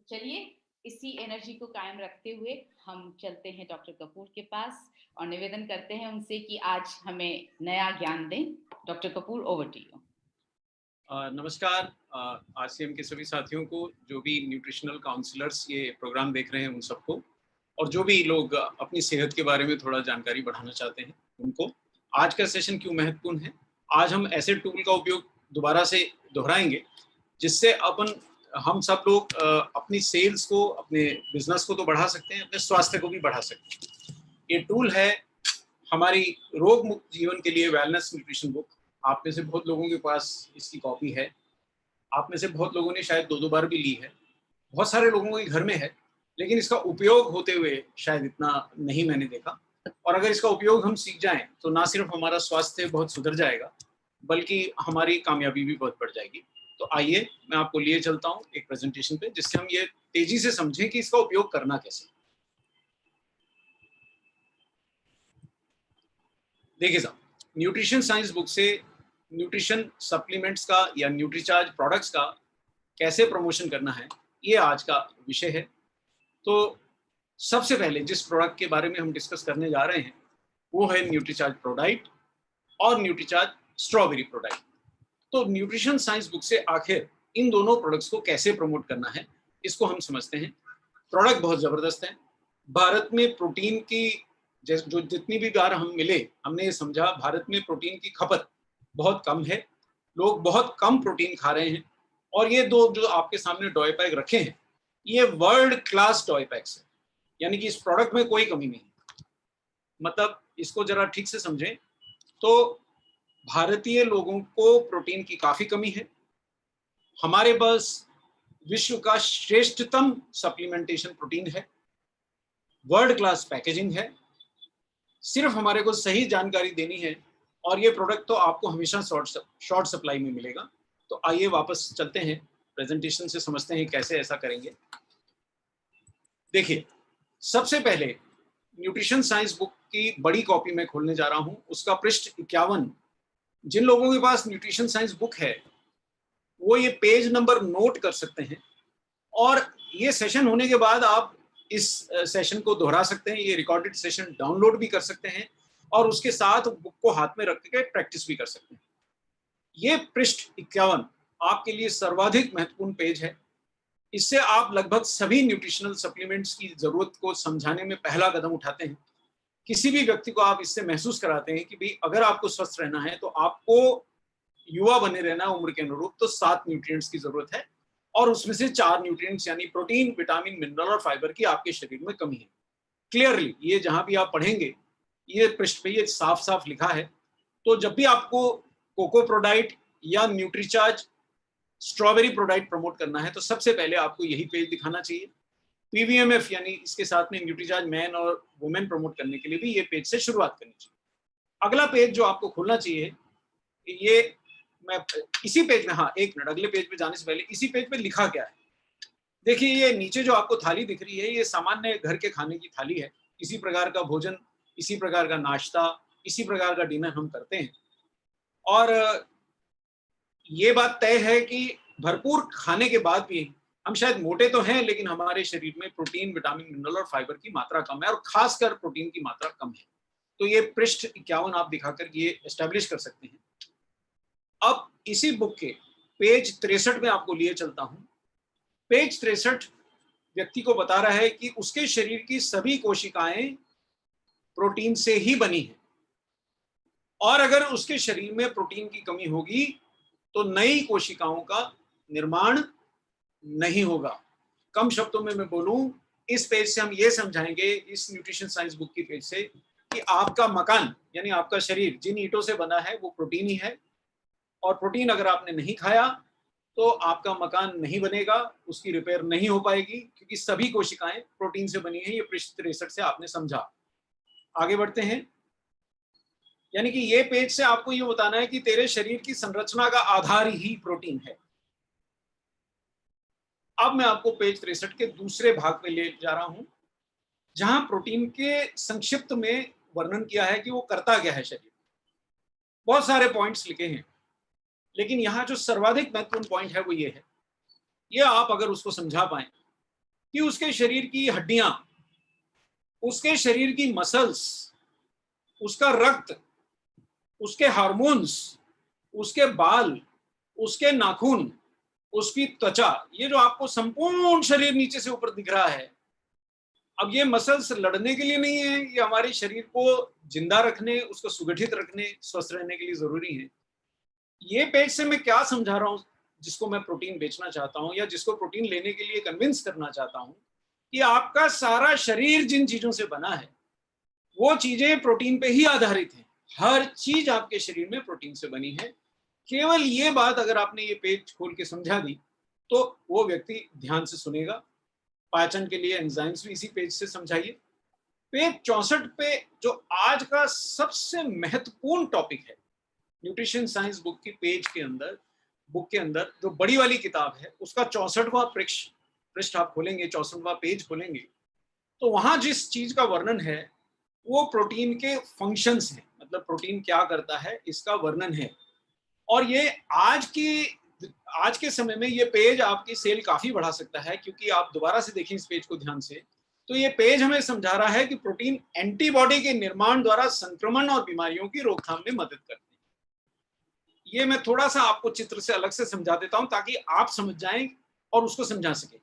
चलिए इसी एनर्जी को कायम रखते हुए हम चलते हैं डॉक्टर कपूर के पास और निवेदन करते हैं उनसे कि आज हमें नया ज्ञान दें। Doctor Kapoor, over to you. नमस्कार आरसीएम के सभी साथियों को, जो भी न्यूट्रिशनल काउंसलर्स ये प्रोग्राम देख रहे हैं उन सबको, और जो भी लोग अपनी सेहत के बारे में थोड़ा जानकारी बढ़ाना चाहते हैं उनको। आज का सेशन क्यों महत्वपूर्ण है? आज हम ऐसे टूल का उपयोग दोबारा से दोहराएंगे जिससे हम सब लोग अपनी सेल्स को, अपने बिजनेस को तो बढ़ा सकते हैं, अपने स्वास्थ्य को भी बढ़ा सकते हैं। ये टूल है हमारी रोग मुक्त जीवन के लिए वेलनेस न्यूट्रिशन बुक। आप में से बहुत लोगों के पास इसकी कॉपी है, आप में से बहुत लोगों ने शायद 2-2 बार भी ली है, बहुत सारे लोगों के घर में है, लेकिन इसका उपयोग होते हुए शायद इतना नहीं मैंने देखा। और अगर इसका उपयोग हम सीख जाएं तो ना सिर्फ हमारा स्वास्थ्य बहुत सुधर जाएगा, बल्कि हमारी कामयाबी भी बहुत बढ़ जाएगी। तो आइए मैं आपको लिए चलता हूँ एक प्रेजेंटेशन पे, जिससे हम ये तेजी से समझें कि इसका उपयोग करना कैसे। देखिए साहब, न्यूट्रिशन साइंस बुक से न्यूट्रिशन सप्लीमेंट्स का या न्यूट्रीचार्ज प्रोडक्ट्स का कैसे प्रमोशन करना है, ये आज का विषय है। तो सबसे पहले जिस प्रोडक्ट के बारे में हम डिस्कस करने जा रहे हैं वो है न्यूट्रीचार्ज प्रोडाइट और न्यूट्रीचार्ज स्ट्रॉबेरी प्रोडाइट। तो न्यूट्रिशन साइंस बुक से आखिर इन दोनों प्रोडक्ट्स को कैसे प्रमोट करना है, इसको हम समझते हैं। प्रोडक्ट बहुत ज़बरदस्त है। भारत में प्रोटीन की जो जितनी भी बार हम मिले, हमने ये समझा भारत में प्रोटीन की खपत बहुत कम है। लोग बहुत कम प्रोटीन खा रहे हैं। और ये दो जो आपके सामने टॉय पैक रखे हैं, ये वर्ल्ड क्लास टॉय पैक्स है, यानी कि इस प्रोडक्ट में कोई कमी नहीं। मतलब इसको जरा ठीक से समझें तो भारतीय लोगों को प्रोटीन की काफ़ी कमी है। हमारे पास विश्व का श्रेष्ठतम सप्लीमेंटेशन प्रोटीन है, वर्ल्ड क्लास पैकेजिंग है। सिर्फ हमारे को सही जानकारी देनी है और ये प्रोडक्ट तो आपको हमेशा शॉर्ट सप्लाई में मिलेगा। तो आइए वापस चलते हैं प्रेजेंटेशन से, समझते हैं कैसे ऐसा करेंगे। देखिए, सबसे पहले न्यूट्रिशन साइंस बुक की बड़ी कॉपी में खोलने जा रहा हूं, उसका पृष्ठ 51। जिन लोगों के पास न्यूट्रिशन साइंस बुक है वो ये पेज नंबर नोट कर सकते हैं, और ये सेशन होने के बाद आप इस सेशन को दोहरा सकते हैं। ये रिकॉर्डेड सेशन डाउनलोड भी कर सकते हैं और उसके साथ बुक को हाथ में रख के प्रैक्टिस भी कर सकते हैं। ये पृष्ठ 51 आपके लिए सर्वाधिक महत्वपूर्ण पेज है। इससे आप लगभग सभी न्यूट्रिशनल सप्लीमेंट्स की जरूरत को समझाने में पहला कदम उठाते हैं। किसी भी व्यक्ति को आप इससे महसूस कराते हैं कि भाई अगर आपको स्वस्थ रहना है तो आपको युवा बने रहना उम्र के अनुरूप, तो 7 न्यूट्रिएंट्स की जरूरत है, और उसमें से 4 न्यूट्रिएंट्स यानी प्रोटीन, विटामिन, मिनरल और फाइबर की आपके शरीर में कमी है। क्लियरली ये जहां भी आप पढ़ेंगे, ये पृष्ठ पे ये साफ साफ लिखा है। तो जब भी आपको कोको प्रोडाइट या न्यूट्रीचार्ज स्ट्रॉबेरी प्रोडाइट प्रमोट करना है तो सबसे पहले आपको यही पेज दिखाना चाहिए। पीवीएमएफ यानी इसके साथ में न्यूट्रीचार्ज मैन और वुमेन प्रमोट करने के लिए भी ये पेज से शुरुआत करनी चाहिए। अगला पेज जो आपको खोलना चाहिए, ये मैं इसी पेज में, हाँ एक मिनट, अगले पेज पे जाने से पहले इसी पेज पे लिखा क्या है देखिए। ये नीचे जो आपको थाली दिख रही है, ये सामान्य घर के खाने की थाली है। इसी प्रकार का भोजन, इसी प्रकार का नाश्ता, इसी प्रकार का डिनर हम करते हैं। और ये बात तय है कि भरपूर खाने के बाद भी हम शायद मोटे तो हैं, लेकिन हमारे शरीर में प्रोटीन, विटामिन, मिनरल और फाइबर की मात्रा कम है, और खासकर प्रोटीन की मात्रा कम है। तो ये पृष्ठ 51 आप दिखाकर ये एस्टेब्लिश कर सकते हैं। अब इसी बुक के पेज 63 में आपको लिए चलता हूं। पेज 63 व्यक्ति को बता रहा है कि उसके शरीर की सभी कोशिकाएं प्रोटीन से ही बनी हैं, और अगर उसके शरीर में प्रोटीन की कमी होगी तो नई कोशिकाओं का निर्माण नहीं होगा। कम शब्दों में मैं बोलूं, इस पेज से हम ये समझाएंगे, इस न्यूट्रिशन साइंस बुक की पेज से, कि आपका मकान यानी आपका शरीर जिन ईंटों से बना है वो प्रोटीन ही है, और प्रोटीन अगर आपने नहीं खाया तो आपका मकान नहीं बनेगा, उसकी रिपेयर नहीं हो पाएगी, क्योंकि सभी कोशिकाएं प्रोटीन से बनी है। ये पृष्ठ 63 से आपने समझा। आगे बढ़ते हैं। यानी कि ये पेज से आपको ये बताना है कि तेरे शरीर की संरचना का आधार ही प्रोटीन है। अब मैं आपको पेज 63 के दूसरे भाग पे ले जा रहा हूं, जहां प्रोटीन के संक्षिप्त में वर्णन किया है कि वो करता क्या है शरीर। बहुत सारे पॉइंट्स लिखे हैं, लेकिन यहां जो सर्वाधिक महत्वपूर्ण पॉइंट है वो ये है। ये आप अगर उसको समझा पाए कि उसके शरीर की हड्डियां, उसके शरीर की मसल्स, उसका रक्त, उसके हार्मोन्स, उसके बाल, उसके नाखून, उसकी त्वचा, ये जो आपको संपूर्ण शरीर नीचे से ऊपर दिख रहा है, अब ये मसल्स लड़ने के लिए नहीं है, ये हमारे शरीर को जिंदा रखने, उसको सुगठित रखने, स्वस्थ रहने के लिए जरूरी है। ये पेज से मैं क्या समझा रहा हूं, जिसको मैं प्रोटीन बेचना चाहता हूं या जिसको प्रोटीन लेने के लिए कन्विंस करना चाहता हूं, कि आपका सारा शरीर जिन चीजों से बना है वो चीजें प्रोटीन पे ही आधारित हैं। हर चीज आपके शरीर में प्रोटीन से बनी है। केवल ये बात अगर आपने ये पेज खोल के समझा दी तो वो व्यक्ति ध्यान से सुनेगा। पाचन के लिए एंजाइम्स भी इसी पेज से समझाइए। पेज 64 पे जो आज का सबसे महत्वपूर्ण टॉपिक है, न्यूट्रिशन साइंस बुक की पेज के अंदर, बुक के अंदर जो बड़ी वाली किताब है उसका 64वां पृष्ठ आप खोलेंगे, 64वां पेज खोलेंगे, तो वहां जिस चीज का वर्णन है वो प्रोटीन के फंक्शंस हैं, मतलब प्रोटीन क्या करता है इसका वर्णन है। और ये आज के समय में ये पेज आपकी सेल काफी बढ़ा सकता है, क्योंकि आप दोबारा से देखें इस पेज को ध्यान से, तो ये पेज हमें समझा रहा है कि प्रोटीन एंटीबॉडी के निर्माण द्वारा संक्रमण और बीमारियों की रोकथाम में मदद करते हैं। ये मैं थोड़ा सा आपको चित्र से अलग से समझा देता हूं ताकि आप समझ जाएं और उसको समझा सकें।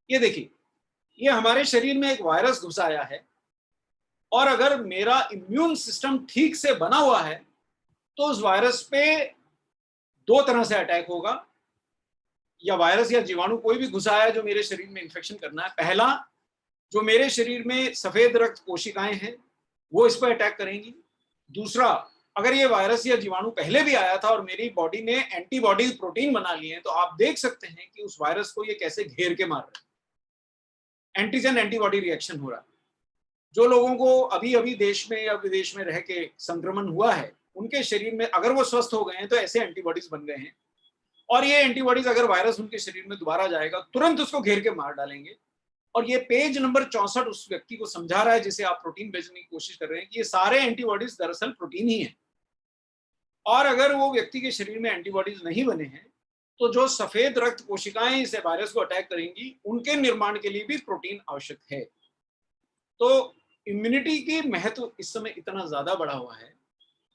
ये देखिए, ये हमारे शरीर में एक वायरस घुस आया है, और अगर मेरा इम्यून सिस्टम ठीक से बना हुआ है तो उस वायरस पे दो तरह से अटैक होगा, या वायरस या जीवाणु कोई भी घुसा है जो मेरे शरीर में इंफेक्शन करना है। पहला, जो मेरे शरीर में सफेद रक्त कोशिकाएं हैं वो इस पर अटैक करेंगी। दूसरा, अगर ये वायरस या जीवाणु पहले भी आया था और मेरी बॉडी ने एंटीबॉडी प्रोटीन बना लिए हैं, तो आप देख सकते हैं कि उस वायरस को ये कैसे घेर के मार रहे हैं। एंटीजन एंटीबॉडी रिएक्शन हो रहा है। जो लोगों को अभी अभी देश में या विदेश में रह के संक्रमण हुआ है, उनके शरीर में अगर वो स्वस्थ हो गए हैं तो ऐसे एंटीबॉडीज बन गए हैं, और ये एंटीबॉडीज अगर वायरस उनके शरीर में दोबारा जाएगा तुरंत उसको घेर के मार डालेंगे। और ये पेज नंबर 64 उस व्यक्ति को समझा रहा है जिसे आप प्रोटीन बेचने की कोशिश कर रहे हैं, कि ये सारे एंटीबॉडीज दरअसल प्रोटीन ही है। और अगर वो व्यक्ति के शरीर में एंटीबॉडीज नहीं बने हैं तो जो सफेद रक्त कोशिकाएं इस वायरस को अटैक करेंगी, उनके निर्माण के लिए भी प्रोटीन आवश्यक है। तो इम्यूनिटी की महत्व इस समय इतना ज्यादा बढ़ा हुआ है,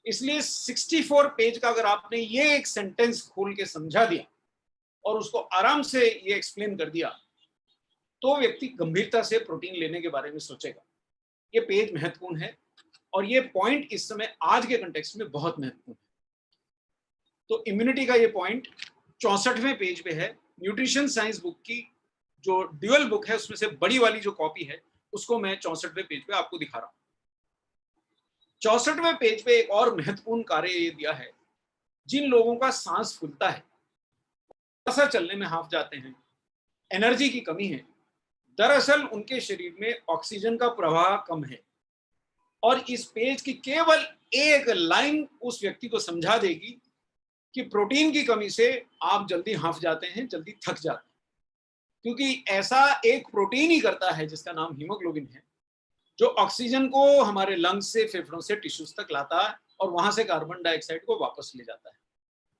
इसलिए 64 पेज का अगर आपने ये एक सेंटेंस खोल के समझा दिया और उसको आराम से ये एक्सप्लेन कर दिया, तो व्यक्ति गंभीरता से प्रोटीन लेने के बारे में सोचेगा। ये पेज महत्वपूर्ण है और ये पॉइंट इस समय आज के कंटेक्स्ट में बहुत महत्वपूर्ण है। तो इम्यूनिटी का ये पॉइंट 64वें पेज पे है। न्यूट्रिशन साइंस बुक की जो ड्यूअल बुक है उसमें से बड़ी वाली जो कॉपी है उसको मैं 64वें पेज पे आपको दिखा रहा हूं। 64वें पेज पे एक और महत्वपूर्ण कार्य ये दिया है, जिन लोगों का सांस फूलता है, ऐसा चलने में हाफ जाते हैं, एनर्जी की कमी है, दरअसल उनके शरीर में ऑक्सीजन का प्रवाह कम है। और इस पेज की केवल एक लाइन उस व्यक्ति को समझा देगी कि प्रोटीन की कमी से आप जल्दी हाफ जाते हैं, जल्दी थक जाते हैं, क्योंकि ऐसा एक प्रोटीन ही करता है जिसका नाम हीमोग्लोबिन है, जो ऑक्सीजन को हमारे लंग्स से, फेफड़ों से टिश्यूज तक लाता है और वहां से कार्बन डाइऑक्साइड को वापस ले जाता है।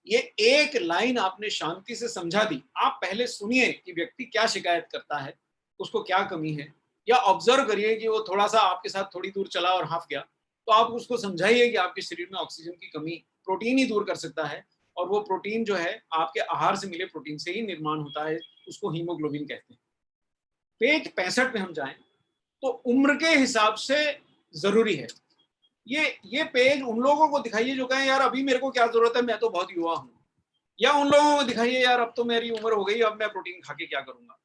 ये एक लाइन आपने शांति से समझा दी। आप पहले सुनिए कि व्यक्ति क्या शिकायत करता है, उसको क्या कमी है, या ऑब्जर्व करिए कि वो थोड़ा सा आपके साथ थोड़ी दूर चला और हाफ गया, तो आप उसको समझाइए कि आपके शरीर में ऑक्सीजन की कमी प्रोटीन ही दूर कर सकता है, और वो प्रोटीन जो है आपके आहार से मिले प्रोटीन से ही निर्माण होता है, उसको हीमोग्लोबिन कहते हैं। पेज 65 में हम जाएं तो उम्र के हिसाब से जरूरी है। ये पेज उन लोगों को दिखाइए जो कहें यार अभी मेरे को क्या जरूरत है, मैं तो बहुत युवा हूं, या उन लोगों को दिखाइए यार अब तो मेरी उम्र हो गई, अब मैं प्रोटीन खा के क्या करूंगा।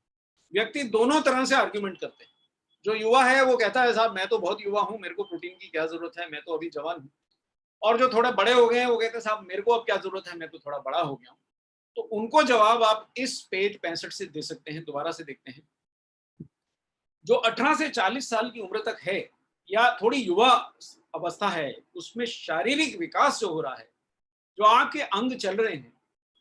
व्यक्ति दोनों तरह से आर्ग्यूमेंट करते हैं। जो युवा है वो कहता है साहब मैं तो बहुत युवा हूं, मेरे को प्रोटीन की क्या जरूरत है, मैं तो अभी जवान हूं। और जो थोड़े बड़े हो गए हैं वो कहते हैं साहब मेरे को अब क्या जरूरत है, मैं तो थोड़ा बड़ा हो गया हूं। तो उनको जवाब आप इस पेज 65 से दे सकते हैं। दोबारा से देखते हैं। जो 18 से 40 साल की उम्र तक है या थोड़ी युवा अवस्था है, उसमें शारीरिक विकास जो हो रहा है, जो आपके अंग चल रहे हैं,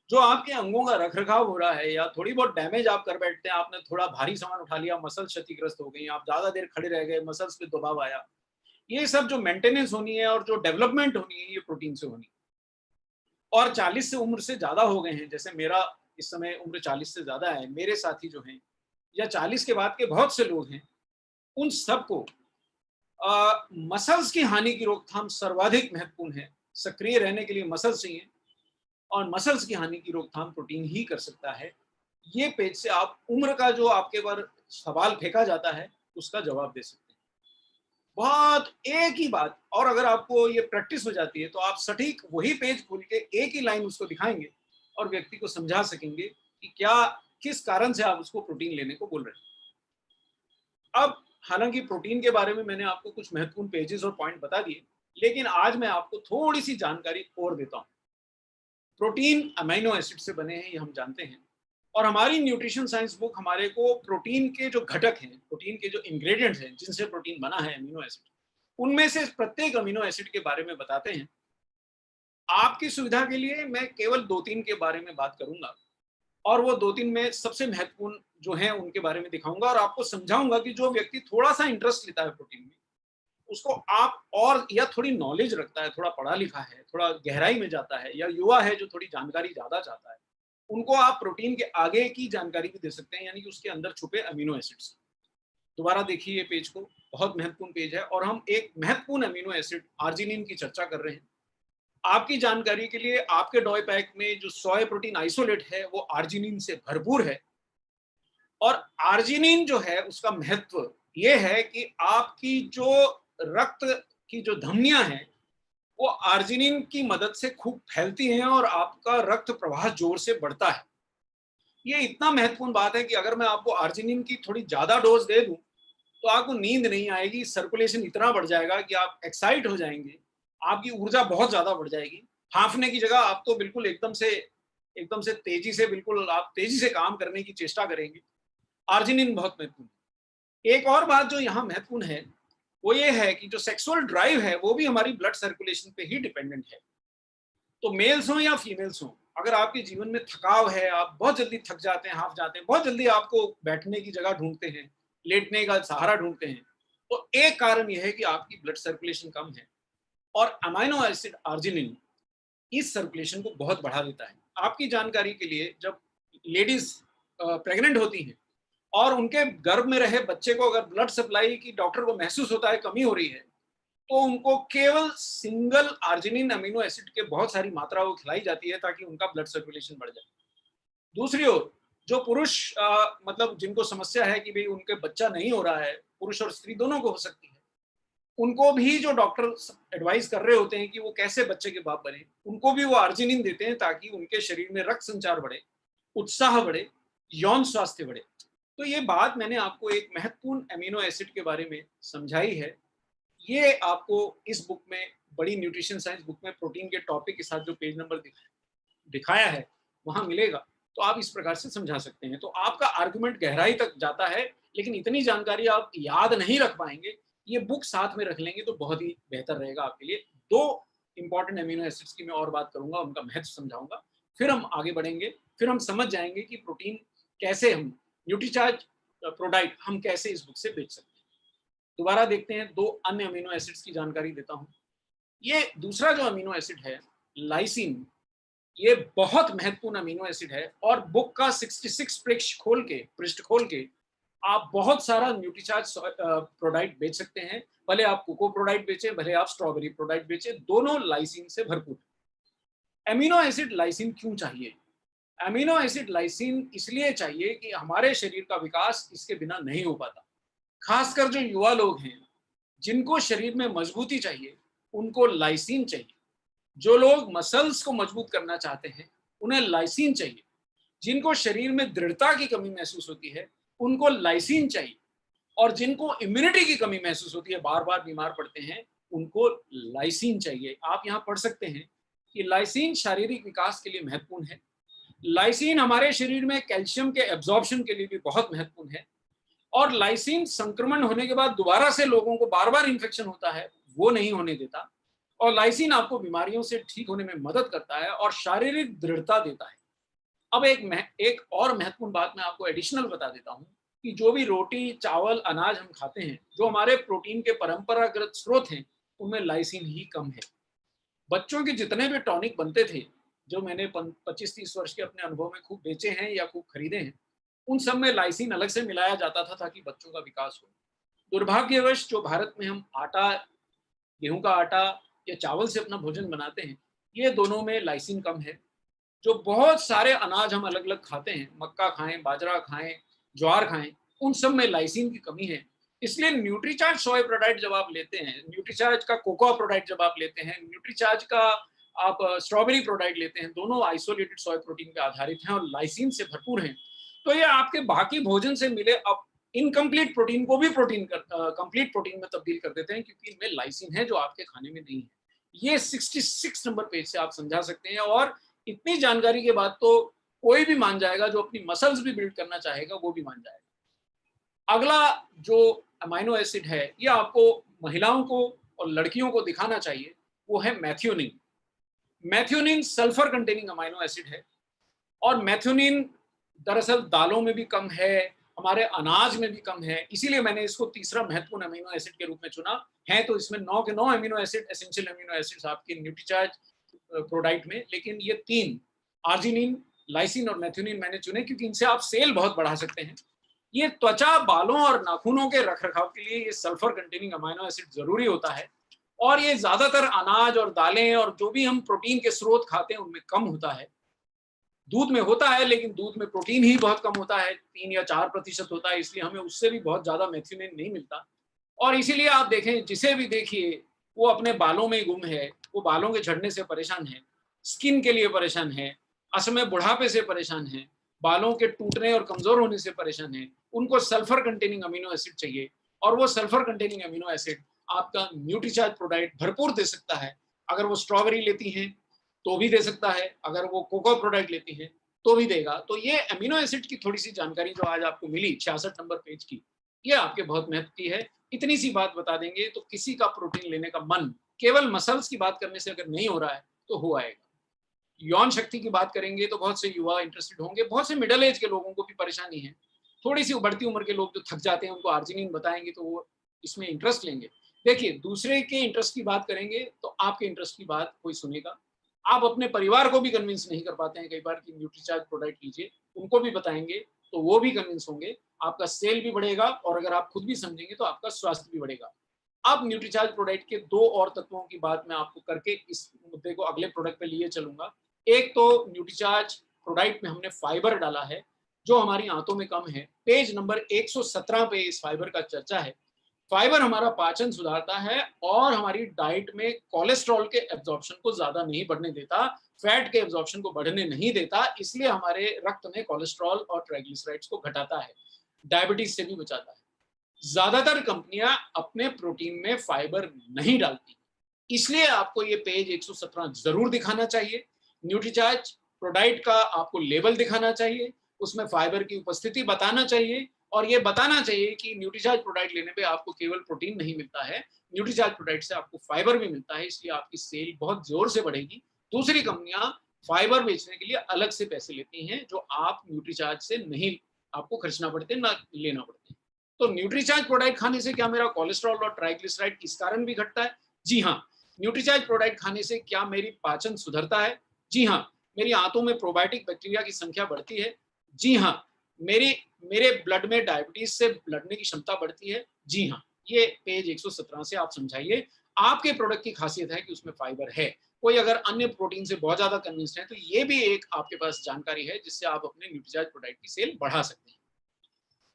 जो आपके अंगों का रखरखाव हो रहा है, या थोड़ी बहुत डैमेज आप कर बैठते हैं, आपने थोड़ा भारी सामान उठा लिया, मसल क्षतिग्रस्त हो गई, आप ज्यादा देर खड़े रह गए, मसल्स पे दबाव आया, ये सब जो मेंटेनेंस होनी है और जो डेवलपमेंट होनी है, ये प्रोटीन से होनी है। और 40 से उम्र से ज्यादा हो गए हैं, जैसे मेरा इस समय उम्र 40 से ज्यादा है, मेरे साथी जो हैं या 40 के बाद के बहुत से लोग हैं, उन सबको मसल्स की हानि की रोकथाम सर्वाधिक महत्वपूर्ण है। सक्रिय रहने के लिए मसल्स चाहिए और मसल्स की हानि की रोकथाम प्रोटीन ही कर सकता है। ये पेज से आप उम्र का जो आपके पर सवाल फेंका जाता है उसका जवाब दे सकते हैं। बहुत एक ही बात, और अगर आपको ये प्रैक्टिस हो जाती है तो आप सटीक वही पेज खोल के एक ही लाइन उसको दिखाएंगे और व्यक्ति को समझा सकेंगे कि क्या किस कारण से आप उसको प्रोटीन लेने को बोल रहे हैं। अब हालांकि प्रोटीन के बारे में मैंने आपको कुछ महत्वपूर्ण पेजेस और पॉइंट बता दिए, लेकिन आज मैं आपको थोड़ी सी जानकारी और देता हूं। प्रोटीन अमीनो एसिड से बने हैं, ये हम जानते हैं, और हमारी न्यूट्रिशन साइंस बुक हमारे को प्रोटीन के जो घटक हैं, प्रोटीन के जो इंग्रेडिएंट्स हैं जिनसे प्रोटीन बना है, अमीनो एसिड, उनमें से प्रत्येक अमीनो एसिड के बारे में बताते हैं। आपकी सुविधा के लिए मैं केवल 2-3 के बारे में बात करूंगा, और वो 2-3 में सबसे महत्वपूर्ण जो है उनके बारे में दिखाऊंगा और आपको समझाऊंगा कि जो व्यक्ति थोड़ा सा इंटरेस्ट लेता है प्रोटीन में, उसको आप, और या थोड़ी नॉलेज रखता है, थोड़ा पढ़ा लिखा है, थोड़ा गहराई में जाता है, या युवा है जो थोड़ी जानकारी ज्यादा चाहता है, उनको आप प्रोटीन के आगे की जानकारी भी दे सकते हैं, यानी कि उसके अंदर छुपे अमीनो एसिड्स। दोबारा देखिए ये पेज को, बहुत महत्वपूर्ण पेज है, और हम एक महत्वपूर्ण अमीनो एसिड आर्जिनिन की चर्चा कर रहे हैं। आपकी जानकारी के लिए, आपके डॉय पैक में जो सोय प्रोटीन आइसोलेट है वो आर्जिनिन से भरपूर है। और आर्जिनिन जो है उसका महत्व ये है कि आपकी जो रक्त की जो धमनियां हैं वो आर्जिनिन की मदद से खूब फैलती हैं और आपका रक्त प्रवाह जोर से बढ़ता है। ये इतना महत्वपूर्ण बात है कि अगर मैं आपको आर्जिनिन की थोड़ी ज्यादा डोज दे दूं तो आपको नींद नहीं आएगी, सर्कुलेशन इतना बढ़ जाएगा कि आप एक्साइट हो जाएंगे, आपकी ऊर्जा बहुत ज्यादा बढ़ जाएगी। हांफने की जगह आप तो बिल्कुल एकदम से तेजी से, बिल्कुल आप तेजी से काम करने की चेष्टा करेंगे। आर्जिनिन बहुत महत्वपूर्ण है। एक और बात जो यहाँ महत्वपूर्ण है वो ये है कि जो सेक्सुअल ड्राइव है वो भी हमारी ब्लड सर्कुलेशन पे ही डिपेंडेंट है। तो मेल्स हो या फीमेल्स हो, अगर आपके जीवन में थकाव है, आप बहुत जल्दी थक जाते हैं, हाफ जाते हैं, बहुत जल्दी आपको बैठने की जगह ढूंढते हैं, लेटने का सहारा ढूंढते हैं, तो एक कारण यह है कि आपकी ब्लड सर्कुलेशन कम है। और अमाइनो एसिड आर्जिनिन इस सर्कुलेशन को बहुत बढ़ा देता है। आपकी जानकारी के लिए, जब लेडीज प्रेग्नेंट होती हैं और उनके गर्भ में रहे बच्चे को अगर ब्लड सप्लाई की डॉक्टर को महसूस होता है कमी हो रही है, तो उनको केवल सिंगल आर्जिनिन अमीनो एसिड के बहुत सारी मात्रा वो खिलाई जाती है ताकि उनका ब्लड सर्कुलेशन बढ़ जाए। दूसरी ओर जो पुरुष मतलब जिनको समस्या है कि भाई उनके बच्चा नहीं हो रहा है, पुरुष और स्त्री दोनों को हो सकती है, उनको भी जो डॉक्टर एडवाइस कर रहे होते हैं कि वो कैसे बच्चे के बाप बने, उनको भी वो आर्जिनिन देते हैं ताकि उनके शरीर में रक्त संचार बढ़े, उत्साह बढ़े, यौन स्वास्थ्य बढ़े। तो ये बात मैंने आपको एक महत्वपूर्ण अमीनो एसिड के बारे में समझाई है। ये आपको इस बुक में, बड़ी न्यूट्रिशन साइंस बुक में, प्रोटीन के टॉपिक के साथ जो पेज नंबर दिखाया है वहां मिलेगा। तो आप इस प्रकार से समझा सकते हैं, तो आपका आर्गुमेंट गहराई तक जाता है, लेकिन इतनी जानकारी आप याद नहीं रख पाएंगे। ये बुक साथ में रख लेंगे तो बहुत ही बेहतर रहेगा आपके लिए। दो इंपॉर्टेंट अमीनो एसिड्स की मैं और बात करूंगा, उनका महत्व समझाऊंगा, फिर हम आगे बढ़ेंगे, फिर हम समझ जाएंगे कि प्रोटीन कैसे, हम न्यूट्रीचार्ज प्रोडक्ट हम कैसे इस बुक से बेच सकते हैं। दोबारा देखते हैं, दो अन्य अमीनो एसिड्स की जानकारी देता हूं। ये दूसरा जो अमीनो एसिड है लाइसिन, ये बहुत महत्वपूर्ण अमीनो एसिड है, और बुक का 66 पृष्ठ खोल के आप बहुत सारा न्यूट्रीचार्ज प्रोडक्ट बेच सकते हैं। भले आप कोको प्रोडक्ट बेचें, भले आप स्ट्रॉबेरी प्रोडक्ट बेचें, दोनों लाइसिन से भरपूर है। अमीनो एसिड लाइसिन क्यों चाहिए? अमीनो एसिड लाइसिन इसलिए चाहिए कि हमारे शरीर का विकास इसके बिना नहीं हो पाता। खासकर जो युवा लोग हैं जिनको शरीर में मजबूती चाहिए, उनको लाइसिन चाहिए। जो लोग मसल्स को मजबूत करना चाहते हैं उन्हें लाइसिन चाहिए। जिनको शरीर में दृढ़ता की कमी महसूस होती है उनको लाइसिन चाहिए। और जिनको इम्यूनिटी की कमी महसूस होती है, बार बार बीमार पड़ते हैं, उनको लाइसिन चाहिए। आप यहाँ पढ़ सकते हैं कि लाइसिन शारीरिक विकास के लिए महत्वपूर्ण है। लाइसिन हमारे शरीर में कैल्शियम के एब्जॉर्प्शन के लिए भी बहुत महत्वपूर्ण है। और लाइसिन संक्रमण होने के बाद दोबारा से लोगों को बार बार इन्फेक्शन होता है, वो नहीं होने देता। और लाइसिन आपको बीमारियों से ठीक होने में मदद करता है और शारीरिक दृढ़ता देता है। अब एक और महत्वपूर्ण बात मैं आपको एडिशनल बता देता हूं कि जो भी रोटी, चावल, अनाज हम खाते हैं, जो हमारे प्रोटीन के परंपरागत स्रोत हैं, उनमें लाइसिन ही कम है। बच्चों के जितने भी टॉनिक बनते थे, जो मैंने 25-30 वर्ष के अपने अनुभव में खूब बेचे हैं या खूब खरीदे हैं, उन सब में लाइसिन अलग से मिलाया जाता था ताकि बच्चों का विकास हो। दुर्भाग्यवश जो भारत में हम आटा, गेहूं का आटा या चावल से अपना भोजन बनाते हैं, ये दोनों में लाइसिन कम है। जो बहुत सारे अनाज हम अलग अलग खाते हैं, मक्का खाएं, बाजरा खाएं, ज्वार खाएं, उन सब में लाइसिन की कमी है। इसलिए न्यूट्रीचार्ज सोया प्रोडक्ट जब आप लेते हैं, न्यूट्रीचार्ज का कोकोआ प्रोडक्ट जब आप लेते हैं, न्यूट्रीचार्ज का आप स्ट्रॉबेरी प्रोडक्ट लेते हैं, दोनों आइसोलेटेड सोया प्रोटीन पे आधारित हैं और लाइसिन से भरपूर हैं। तो ये आपके बाकी भोजन से मिले अब इनकम्प्लीट प्रोटीन को भी कंप्लीट प्रोटीन में तब्दील कर देते हैं, क्योंकि इनमें लाइसिन है जो आपके खाने में नहीं है। ये 66 नंबर पेज से आप समझा सकते हैं। और इतनी जानकारी के बाद तो कोई भी मान जाएगा, जो अपनी मसल्स भी बिल्ड करना चाहेगा वो भी मान जाएगा। अगला जो अमाइनो एसिड है, ये आपको महिलाओं को और लड़कियों को दिखाना चाहिए, वो है मैथ्योनिन। मैथ्योनिन सल्फर कंटेनिंग अमाइनो एसिड है और मैथ्योनिन दरअसल दालों में भी कम है, हमारे अनाज में भी कम है, इसीलिए मैंने इसको तीसरा महत्वपूर्ण अमीनो एसिड के रूप में चुना है। तो इसमें 9 के 9 amino acid, essential amino acids आपके न्यूट्रीचार्ज प्रोडक्ट में, लेकिन ये 3 आर्जिनिन, लाइसिन और मैथ्योनिन मैंने चुने क्योंकि इनसे आप सेल बहुत बढ़ा सकते हैं। ये त्वचा, बालों और नाखूनों के रखरखाव के लिए ये सल्फर कंटेनिंग अमीनो एसिड जरूरी होता है और ये ज्यादातर अनाज और दालें और जो भी हम प्रोटीन के स्रोत खाते हैं उनमें कम होता है। दूध में होता है, लेकिन दूध में प्रोटीन ही बहुत कम होता है, 3 या 4% होता है, इसलिए हमें उससे भी बहुत ज्यादा मैथ्योनिन नहीं मिलता। और इसीलिए आप देखें, जिसे भी देखिए वो अपने बालों में गुम है, वो बालों के झड़ने से परेशान है, स्किन के लिए परेशान है, असमय बुढ़ापे से परेशान है, बालों के टूटने और कमजोर होने से परेशान है। उनको सल्फर कंटेनिंग अमीनो एसिड चाहिए और वो सल्फर कंटेनिंग अमीनो एसिड आपका न्यूट्रीचार्ज प्रोडक्ट भरपूर दे सकता है। अगर वो स्ट्रॉबेरी लेती हैं तो भी दे सकता है, अगर वो कोको प्रोडक्ट लेती हैं तो भी देगा। तो ये अमीनो एसिड की थोड़ी सी जानकारी जो आज आपको मिली 66 नंबर पेज की, ये आपके बहुत महत्व की है। इतनी सी बात बता देंगे तो किसी का प्रोटीन लेने का मन केवल मसल्स की बात करने से अगर नहीं हो रहा है तो हो आएगा। यौन शक्ति की बात करेंगे तो बहुत से युवा इंटरेस्टेड होंगे, बहुत से मिडिल एज के लोगों को भी परेशानी है, थोड़ी सी उभरती उम्र के लोग जो थक जाते हैं उनको आर्जिनिन बताएंगे तो वो इसमें इंटरेस्ट लेंगे। देखिए, दूसरे के इंटरेस्ट की बात करेंगे तो आपके इंटरेस्ट की बात कोई सुनेगा। आप अपने परिवार को भी कन्विंस नहीं कर पाते हैं कई बार कि न्यूट्रीचार्ज प्रोडक्ट लीजिए, उनको भी बताएंगे तो वो भी कन्विंस होंगे, आपका सेल भी बढ़ेगा और अगर आप खुद भी समझेंगे तो आपका स्वास्थ्य भी बढ़ेगा। अब न्यूट्रीचार्ज प्रोडक्ट के 2 और तत्वों की बात मैं आपको करके इस मुद्दे को अगले प्रोडक्ट पे लिए चलूंगा। एक तो न्यूट्रीचार्ज प्रोडक्ट में हमने फाइबर डाला है जो हमारी आंतों में कम है। पेज नंबर 117 पे इस फाइबर का चर्चा है। फाइबर हमारा पाचन सुधारता है और हमारी डाइट में कोलेस्ट्रॉल के एब्जॉर्प्शन को ज्यादा नहीं बढ़ने देता, फैट के एब्जॉर्प्शन को बढ़ने नहीं देता, इसलिए हमारे रक्त में कोलेस्ट्रॉल और ट्राइग्लिसराइड्स को घटाता है, डायबिटीज से भी बचाता है। ज्यादातर कंपनियां अपने प्रोटीन में फाइबर नहीं डालती, इसलिए आपको ये पेज 117 जरूर दिखाना चाहिए। न्यूट्रीचार्ज प्रोडक्ट का आपको लेबल दिखाना चाहिए, उसमें फाइबर की उपस्थिति बताना चाहिए और ये बताना चाहिए कि न्यूट्रीचार्ज प्रोडक्ट लेने पे आपको केवल प्रोटीन नहीं मिलता है, न्यूट्रीचार्ज प्रोडक्ट से आपको फाइबर भी मिलता है, इसलिए आपकी सेल बहुत जोर से बढ़ेगी। दूसरी कंपनियां फाइबर बेचने के लिए अलग से पैसे लेती हैं जो आप न्यूट्रीचार्ज से नहीं आपको खर्चना पड़ते, ना लेना पड़ते। तो न्यूट्रीचार्ज प्रोडक्ट खाने से क्या मेरा कोलेस्ट्रॉल और ट्राइग्लिसराइड इस कारण भी घटता है? जी हाँ। न्यूट्रीचार्ज प्रोडक्ट खाने से क्या मेरी पाचन सुधरता है? जी हाँ। मेरी आंतों में प्रोबायोटिक बैक्टीरिया की संख्या बढ़ती है? जी हाँ। मेरे ब्लड में डायबिटीज से लड़ने की क्षमता बढ़ती है? जी हाँ। ये पेज 117 से आप समझाइए। आपके प्रोडक्ट की खासियत है कि उसमें फाइबर है। कोई अगर अन्य प्रोटीन से बहुत ज्यादा कन्विंस्ड है तो ये भी एक आपके पास जानकारी है जिससे आप अपने न्यूट्रीचार्ज प्रोडक्ट की सेल बढ़ा सकते हैं।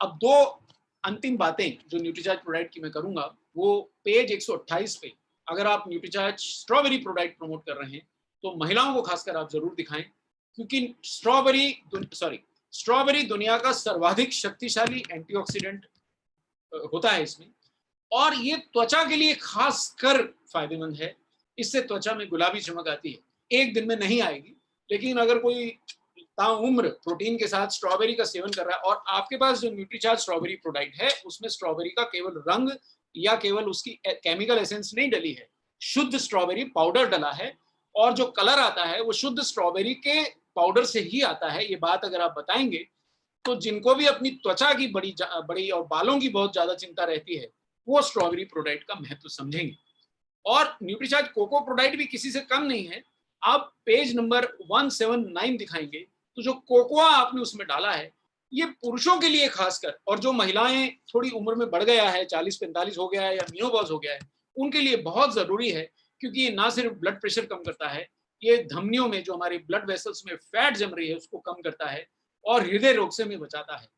अब 2 अंतिम बातें जो न्यूट्रीचार्ज प्रोडक्ट की मैं करूंगा वो पेज 128 पे, अगर आप न्यूट्रीचार्ज स्ट्रॉबेरी प्रोडक्ट प्रमोट कर रहे हैं तो महिलाओं को खासकर आप जरूर दिखाएं, क्योंकि स्ट्रॉबेरी दुनिया का सर्वाधिक शक्तिशाली एंटीऑक्सीडेंट होता है इसमें, और ये त्वचा के लिए खासकर फायदेमंद है। इससे त्वचा में गुलाबी चमक आती है। एक दिन में नहीं आएगी, लेकिन अगर कोई ताउम्र प्रोटीन के साथ स्ट्रॉबेरी का सेवन कर रहा है और आपके पास जो न्यूट्रीचार्ज स्ट्रॉबेरी प्रोडक्ट है उसमें स्ट्रॉबेरी का केवल रंग या केवल उसकी केमिकल एसेंस नहीं डली है, शुद्ध स्ट्रॉबेरी पाउडर डला है और जो कलर आता है वो शुद्ध स्ट्रॉबेरी के पाउडर से ही आता है, ये बात अगर आप बताएंगे तो जिनको भी अपनी त्वचा की बड़ी और बालों की बहुत ज्यादा चिंता रहती है वो स्ट्रॉबेरी प्रोडक्ट का महत्व समझेंगे। और न्यूट्रीचार्ज कोको प्रोडक्ट भी किसी से कम नहीं है। आप पेज नंबर 179 दिखाएंगे तो जो कोकोआ आपने उसमें डाला है ये पुरुषों के लिए खासकर, और जो महिलाएं थोड़ी उम्र में बढ़ गया है, 40-45 हो गया है या मेनोपॉज हो गया है, उनके लिए बहुत जरूरी है, क्योंकि ये ना सिर्फ ब्लड प्रेशर कम करता है, ये धमनियों में जो हमारी ब्लड वेसल्स में फैट जम रही है उसको कम करता है और हृदय रोग से हमें बचाता है।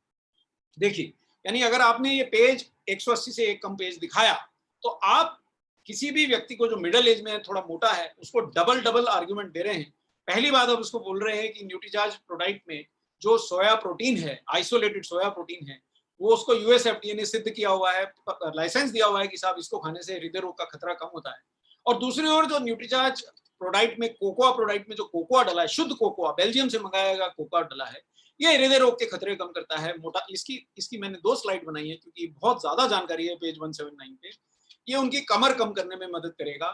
देखिए, यानी अगर आपने ये पेज 180 से एक कम पेज दिखाया, तो आप किसी भी व्यक्ति को जो मिडिल एज में है, थोड़ा मोटा है, उसको डबल डबल आर्ग्यूमेंट दे रहे हैं। पहली बात आप उसको बोल रहे हैं कि न्यूट्रीचार्ज प्रोडक्ट में जो सोया प्रोटीन है, आइसोलेटेड सोया प्रोटीन है, वो उसको यूएस एफडीए ने सिद्ध किया हुआ है, लाइसेंस दिया हुआ है कि साहब इसको खाने से हृदय रोग का खतरा कम होता है। और दूसरी ओर जो न्यूट्रीचार्ज प्रोडक्ट में कोकोआ प्रोडक्ट में जो कोकोआ डला है, शुद्ध कोकोआ, बेल्जियम से मंगाया गया कोकोआ डला है, ये हृदय रोग के खतरे कम करता है। मोटा इसकी मैंने 2 स्लाइड बनाई है क्योंकि बहुत ज्यादा जानकारी है पेज 179 पे। ये उनकी कमर कम करने में मदद करेगा,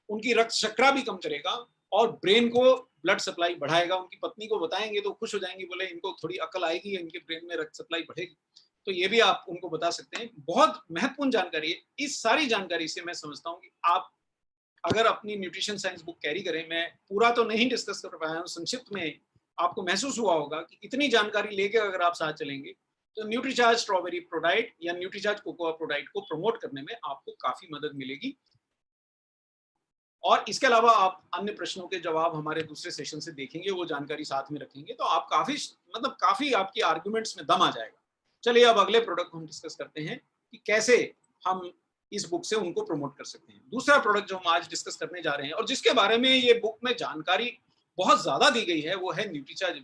उनकी रक्त शर्करा भी कम करेगा और ब्रेन को ब्लड सप्लाई बढ़ाएगा। उनकी पत्नी को बताएंगे तो खुश हो जाएंगी, बोले इनको थोड़ी अकल आएगी, इनके ब्रेन में रक्त सप्लाई बढ़ेगी। तो ये भी आप उनको बता सकते हैं। बहुत महत्वपूर्ण जानकारी है। इस सारी जानकारी से मैं समझता हूँ कि आप अगर अपनी न्यूट्रिशन साइंस बुक कैरी करें, मैं पूरा तो नहीं डिस्कस कर पाया हूँ, संक्षिप्त में आपको महसूस हुआ होगा कि इतनी जानकारी लेके अगर आप साथ चलेंगे तो न्यूट्रीचार्ज स्ट्रॉबेरी प्रोडक्ट या न्यूट्रीचार्ज कोकोआ प्रोडक्ट को प्रमोट करने में आपको काफी मदद मिलेगी। और इसके अलावा आप अन्य प्रश्नों के जवाब हमारे दूसरे सेशन से देखेंगे, वो जानकारी साथ में रखेंगे, तो आप काफी आपकी आर्गुमेंट्स में दम आ जाएगा। चलिए अब अगले प्रोडक्ट को हम डिस्कस करते हैं कि कैसे हम इस बुक से उनको प्रमोट कर सकते हैं। दूसरा प्रोडक्ट जो हम आज डिस्कस करने जा रहे हैं और जिसके बारे में ये बुक में जानकारी बहुत ज्यादा दी गई है, वो है न्यूट्रीचार्ज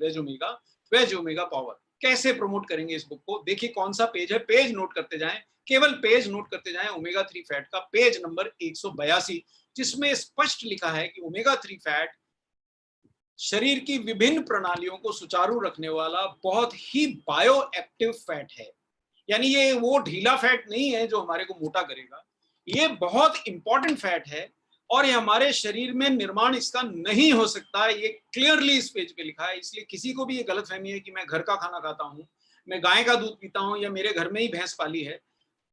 वेज ओमेगा पावर। कैसे प्रमोट करेंगे इस बुक को? देखिए कौन सा पेज है, पेज नोट करते जाएं, केवल पेज नोट करते जाएं। ओमेगा 3 फैट का पेज नंबर 182, जिसमें स्पष्ट लिखा है कि ओमेगा 3 फैट शरीर की विभिन्न प्रणालियों को सुचारू रखने वाला बहुत ही बायो एक्टिव फैट है। यानी ये वो ढीला फैट नहीं है जो हमारे को मोटा करेगा, ये बहुत इंपॉर्टेंट फैट है और ये हमारे शरीर में निर्माण इसका नहीं हो सकता। ये क्लियरली इस पेज पे लिखा है। इसलिए किसी को भी ये गलतफहमी है कि मैं घर का खाना खाता हूँ, मैं गाय का दूध पीता हूँ या मेरे घर में ही भैंस पाली है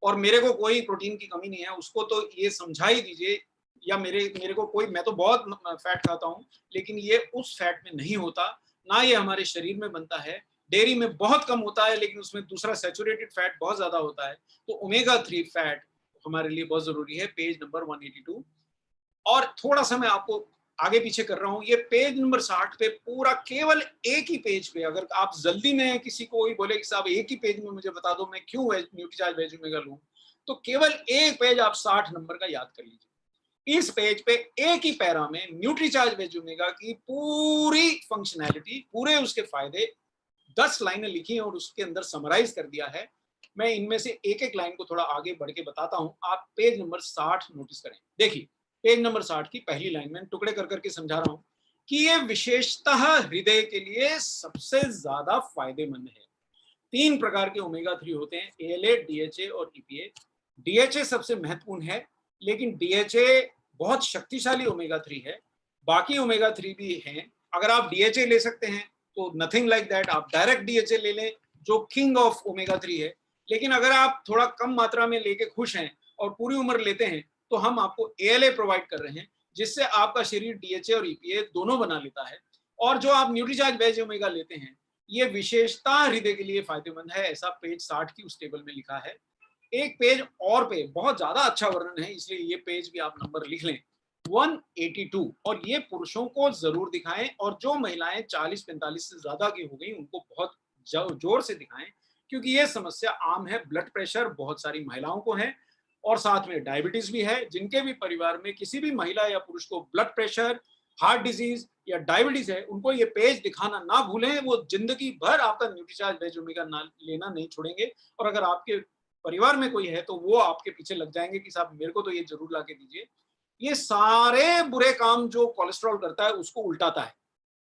और मेरे को कोई प्रोटीन की कमी नहीं है, उसको तो ये समझा ही दीजिए। या मेरे को कोई, मैं तो बहुत फैट खाता हूँ, लेकिन ये उस फैट में नहीं होता, ना ये हमारे शरीर में बनता है। डेयरी में बहुत कम होता है, लेकिन उसमें दूसरा सैचुरेटेड फैट बहुत ज्यादा होता है। तो ओमेगा 3 फैट हमारे लिए बहुत जरूरी है। Page number 182। और थोड़ा सा मैं आपको आगे पीछे कर रहा हूं, ये पेज नंबर 60 पे पूरा केवल एक ही पेज पे, अगर आप जल्दी में किसी को ही बोले कि साहब एक ही पेज में मुझे बता दो मैं क्यों न्यूट्रीचार्ज वेज ओमेगा लूं, तो केवल एक पेज आप 60 नंबर का याद कर लीजिए। इस पेज पे एक ही पैरा में न्यूट्रीचार्ज वेज ओमेगा की पूरी फंक्शनैलिटी, पूरे उसके फायदे 10 लाइनें लिखी हैं और उसके अंदर समराइज कर दिया है। मैं इनमें से एक एक लाइन को थोड़ा आगे बढ़ के बताता हूं। आप पेज नंबर 60 नोटिस करें। देखिए पेज नंबर 60 की पहली लाइन में टुकड़े कर करके समझा रहा हूं कि ये विशेषतः हृदय के लिए सबसे ज्यादा फायदेमंद है। 3 प्रकार के ओमेगा 3 होते हैं, ALA, DHA और EPA। DHA सबसे महत्वपूर्ण है, लेकिन DHA बहुत शक्तिशाली ओमेगा 3 है। बाकी ओमेगा 3 भी हैं। अगर आप DHA ले सकते हैं तो नथिंग लाइक दैट, आप डायरेक्ट DHA ले लें जो किंग ऑफ ओमेगा 3 है। लेकिन अगर आप थोड़ा कम मात्रा में लेके खुश हैं और पूरी उम्र लेते हैं, तो हम आपको ALA प्रोवाइड कर रहे हैं, जिससे आपका शरीर DHA और EPA दोनों बना लेता है। और जो आप न्यूट्रीचार्ज वेज ओमेगा लेते हैं, ये विशेषता हृदय के लिए फायदेमंद है, ऐसा पेज 60 की उस टेबल में लिखा है। एक पेज और पे बहुत ज्यादा अच्छा वर्णन है, इसलिए ये पेज भी आप नंबर लिख लें, 182। और ये पुरुषों को जरूर दिखाएं, और जो महिलाएं 40-45 से ज्यादा की हो गई उनको बहुत जोर से दिखाएं, क्योंकि ये समस्या आम है। ब्लड प्रेशर बहुत सारी महिलाओं को है और साथ में डायबिटीज भी है। जिनके भी परिवार में किसी भी महिला या पुरुष को ब्लड प्रेशर, हार्ट डिजीज या डायबिटीज है, उनको ये पेज दिखाना ना भूलें। वो जिंदगी भर आपका न्यूट्रीचार्ज वेज ओमेगा लेना नहीं छोड़ेंगे। और अगर आपके परिवार में कोई है तो वो आपके पीछे लग जाएंगे कि साहब मेरे को तो ये जरूर ला के दीजिए। ये सारे बुरे काम जो कोलेस्ट्रॉल करता है उसको उल्टाता है।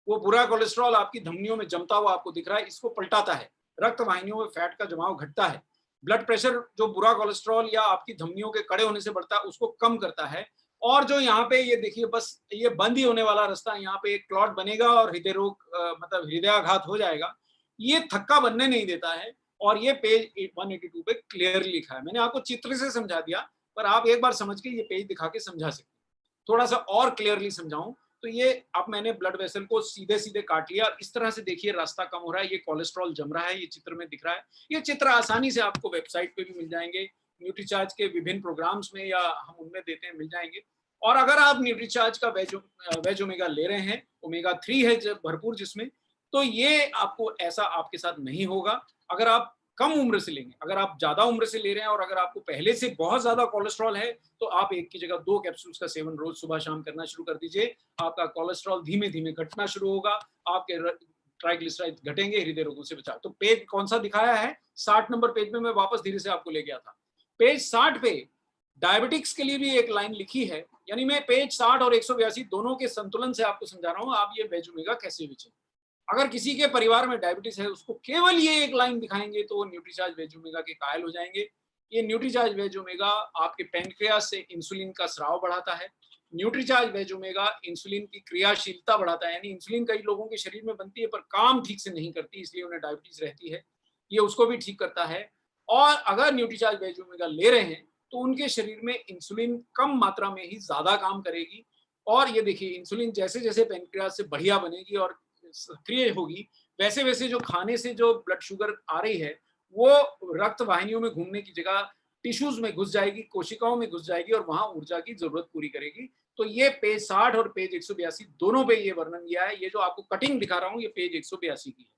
वो बुरा कोलेस्ट्रॉल आपकी धमनियों में जमता हुआ आपको दिख रहा है, इसको पलटाता है। रक्त वाहिनियों में फैट का जमाव घटता है। ब्लड प्रेशर जो बुरा कोलेस्ट्रॉल या आपकी धमनियों के कड़े होने से बढ़ता है उसको कम करता है। और जो यहाँ पे ये देखिए, बस ये बंद ही होने वाला रास्ता, यहाँ पे एक क्लॉट बनेगा और हृदय रोग मतलब हृदयाघात हो जाएगा, ये थक्का बनने नहीं देता है। और ये पेज 182 पे क्लियरली लिखा है। मैंने आपको चित्र से समझा दिया, पर आप एक बार समझ के ये पेज दिखा के समझा सकते हैं। थोड़ा सा और क्लियरली समझाऊं तो ये अब मैंने ब्लड वेसल को सीधे सीधे काट लिया, इस तरह से देखिए रास्ता कम हो रहा है, ये कोलेस्ट्रॉल जम रहा है, ये चित्र में दिख रहा है। ये चित्र आसानी से आपको वेबसाइट पे भी मिल जाएंगे, न्यूट्रीचार्ज के विभिन्न प्रोग्राम्स में या हम उनमें देते हैं, मिल जाएंगे। और अगर आप न्यूट्रीचार्ज का वेज ओमेगा ले रहे हैं, ओमेगा 3 है जब भरपूर जिसमें, तो ये आपको ऐसा आपके साथ नहीं होगा। अगर आप कम उम्र से लेंगे, अगर आप ज्यादा उम्र से ले रहे हैं और अगर आपको पहले से बहुत ज्यादा कोलेस्ट्रॉल है, तो आप एक की जगह 2 कैप्सूल्स का सेवन रोज सुबह शाम करना शुरू कर दीजिए। आपका कोलेस्ट्रॉल धीमे धीमे घटना शुरू होगा, आपके ट्राइग्लिसराइड घटेंगे, हृदय रोगों से बचाव। तो पेज कौन सा दिखाया है? 60 नंबर पेज में मैं वापस धीरे से आपको ले गया था। पेज 60 पे डायबिटिक्स के लिए भी एक लाइन लिखी है, यानी मैं पेज 60 और 182 दोनों के संतुलन से आपको समझा रहा हूं, आप ये वेज ओमेगा कैसे बेचें। अगर किसी के परिवार में डायबिटीज है, उसको केवल ये एक लाइन दिखाएंगे तो वो न्यूट्रीचार्ज वेज ओमेगा के कायल हो जाएंगे। ये न्यूट्रीचार्ज वेज ओमेगा आपके पैंक्रियास से इंसुलिन का स्राव बढ़ाता है। न्यूट्रीचार्ज वेज ओमेगा इंसुलिन की क्रियाशीलता बढ़ाता है, यानी इंसुलिन कई लोगों के शरीर में बनती है पर काम ठीक से नहीं करती, इसलिए उन्हें डायबिटीज रहती है, ये उसको भी ठीक करता है। और अगर न्यूट्रीचार्ज वेज ओमेगा ले रहे हैं तो उनके शरीर में इंसुलिन कम मात्रा में ही ज्यादा काम करेगी। और ये देखिए, इंसुलिन जैसे जैसे पैंक्रियास से बढ़िया बनेगी और सक्रिय होगी, वैसे वैसे जो खाने से जो ब्लड शुगर आ रही है वो रक्त वाहिनियों में घूमने की जगह टिश्यूज में घुस जाएगी, कोशिकाओं में घुस जाएगी और वहां ऊर्जा की जरूरत पूरी करेगी। तो ये पेज 60 और पेज 182 दोनों पे ये वर्णन किया है। ये जो आपको कटिंग दिखा रहा हूं ये पेज 182 की है।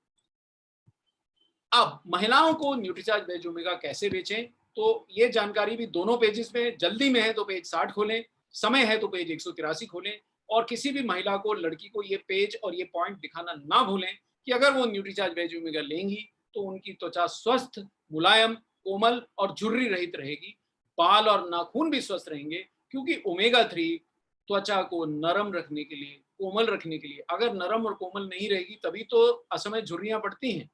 अब महिलाओं को न्यूट्रीचार्ज वेज ओमेगा कैसे बेचें, तो ये जानकारी भी दोनों पेजेस में, जल्दी में है तो पेज 60 खोलें, समय है तो पेज 183 खोलें। और किसी भी महिला को, लड़की को ये पेज और ये पॉइंट दिखाना ना भूलें कि अगर वो न्यूट्रीचार्ज वेज ओमेगा लेंगी तो उनकी त्वचा स्वस्थ, मुलायम, कोमल और झुर्री रहित रहेगी। बाल और नाखून भी स्वस्थ रहेंगे, क्योंकि ओमेगा 3 त्वचा को नरम रखने के लिए, कोमल रखने के लिए, अगर नरम और कोमल नहीं रहेगी तभी तो असमय झुर्रियां पड़ती हैं।